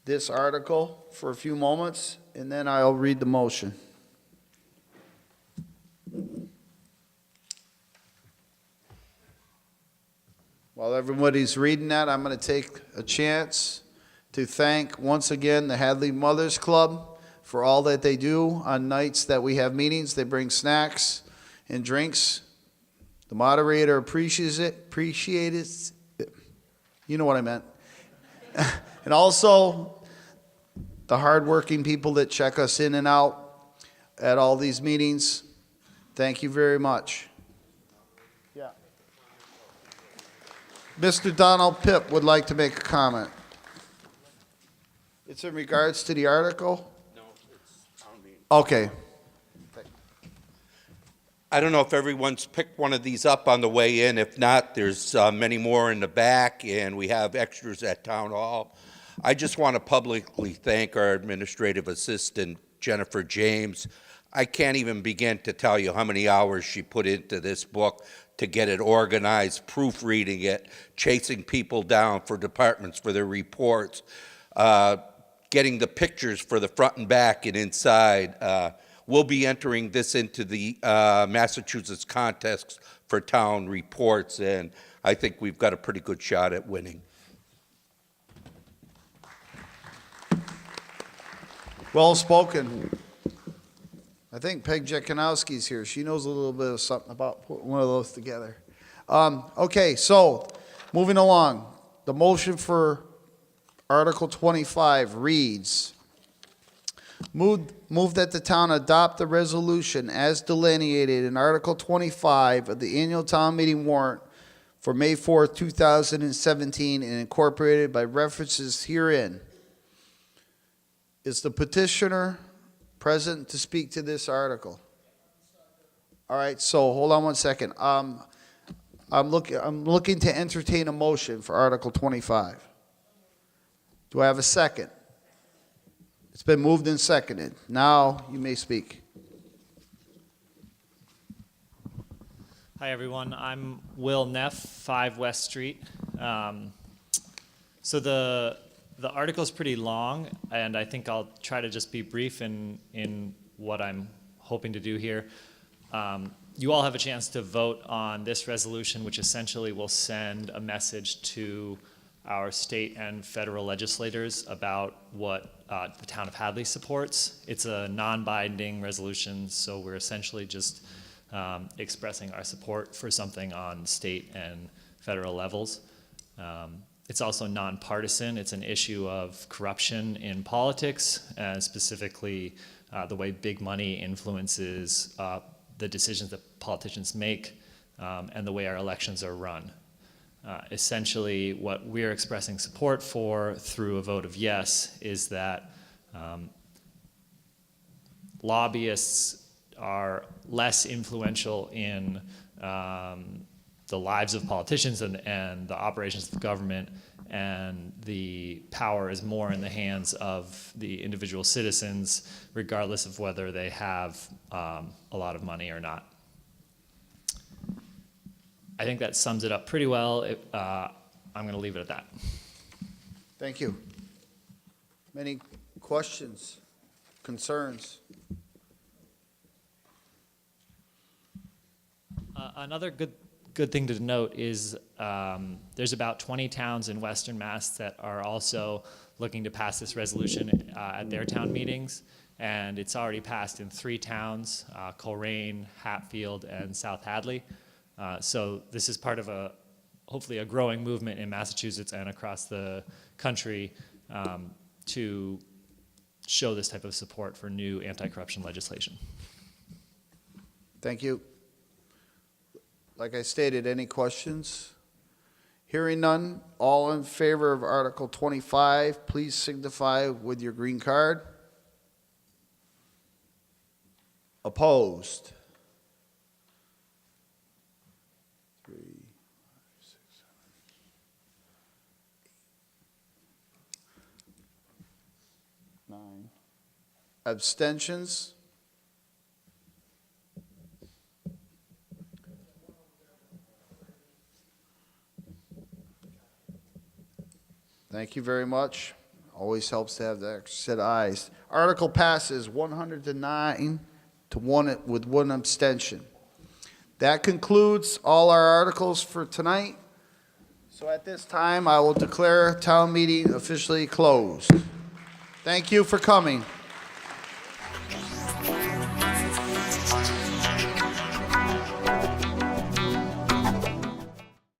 this article for a few moments, and then I'll read the motion. While everybody's reading that, I'm going to take a chance to thank once again the Hadley Mothers Club for all that they do on nights that we have meetings. They bring snacks and drinks. The moderator appreciates it. You know what I meant. And also the hardworking people that check us in and out at all these meetings. Thank you very much. Yeah. Mr. Donald Pipp would like to make a comment. It's in regards to the article? No, it's town meeting. Okay. I don't know if everyone's picked one of these up on the way in. If not, there's many more in the back, and we have extras at Town Hall. I just want to publicly thank our administrative assistant, Jennifer James. I can't even begin to tell you how many hours she put into this book to get it organized, proofreading it, chasing people down for departments for their reports, getting the pictures for the front and back and inside. We'll be entering this into the Massachusetts contest for town reports, and I think we've got a pretty good shot at winning. Well spoken. I think Peg Jekanowski's here. She knows a little bit of something about putting one of those together. Okay, so moving along. The motion for Article 25 reads, Move that the town adopt the resolution as delineated in Article 25 of the annual town meeting warrant for May 4th, 2017, and incorporated by references herein. Is the petitioner present to speak to this article? All right, so hold on one second. I'm looking to entertain a motion for Article 25. Do I have a second? It's been moved and seconded. Now you may speak. Hi, everyone. I'm Will Neff, 5 West Street. So the article is pretty long, and I think I'll try to just be brief in what I'm hoping to do here. You all have a chance to vote on this resolution, which essentially will send a message to our state and federal legislators about what the town of Hadley supports. It's a non-binding resolution, so we're essentially just expressing our support for something on state and federal levels. It's also nonpartisan. It's an issue of corruption in politics, specifically the way big money influences the decisions that politicians make and the way our elections are run. Essentially, what we're expressing support for through a vote of yes is that lobbyists are less influential in the lives of politicians and the operations of government, and the power is more in the hands of the individual citizens, regardless of whether they have a lot of money or not. I think that sums it up pretty well. I'm going to leave it at that. Thank you. Many questions, concerns? Another good thing to note is there's about 20 towns in Western Mass that are also looking to pass this resolution at their town meetings, and it's already passed in 3 towns, Coleraine, Hatfield, and South Hadley. So this is part of hopefully a growing movement in Massachusetts and across the country to show this type of support for new anti-corruption legislation. Thank you. Like I stated, any questions? Hearing none, all in favor of Article 25, please signify with your green card. Opposed? 3, 5, 6, 7, 8, 9. Abstentions? Thank you very much. Always helps to have the extra set of ayes. Article passes 109 to 1 with 1 abstention. That concludes all our articles for tonight. So at this time, I will declare town meeting officially closed. Thank you for coming.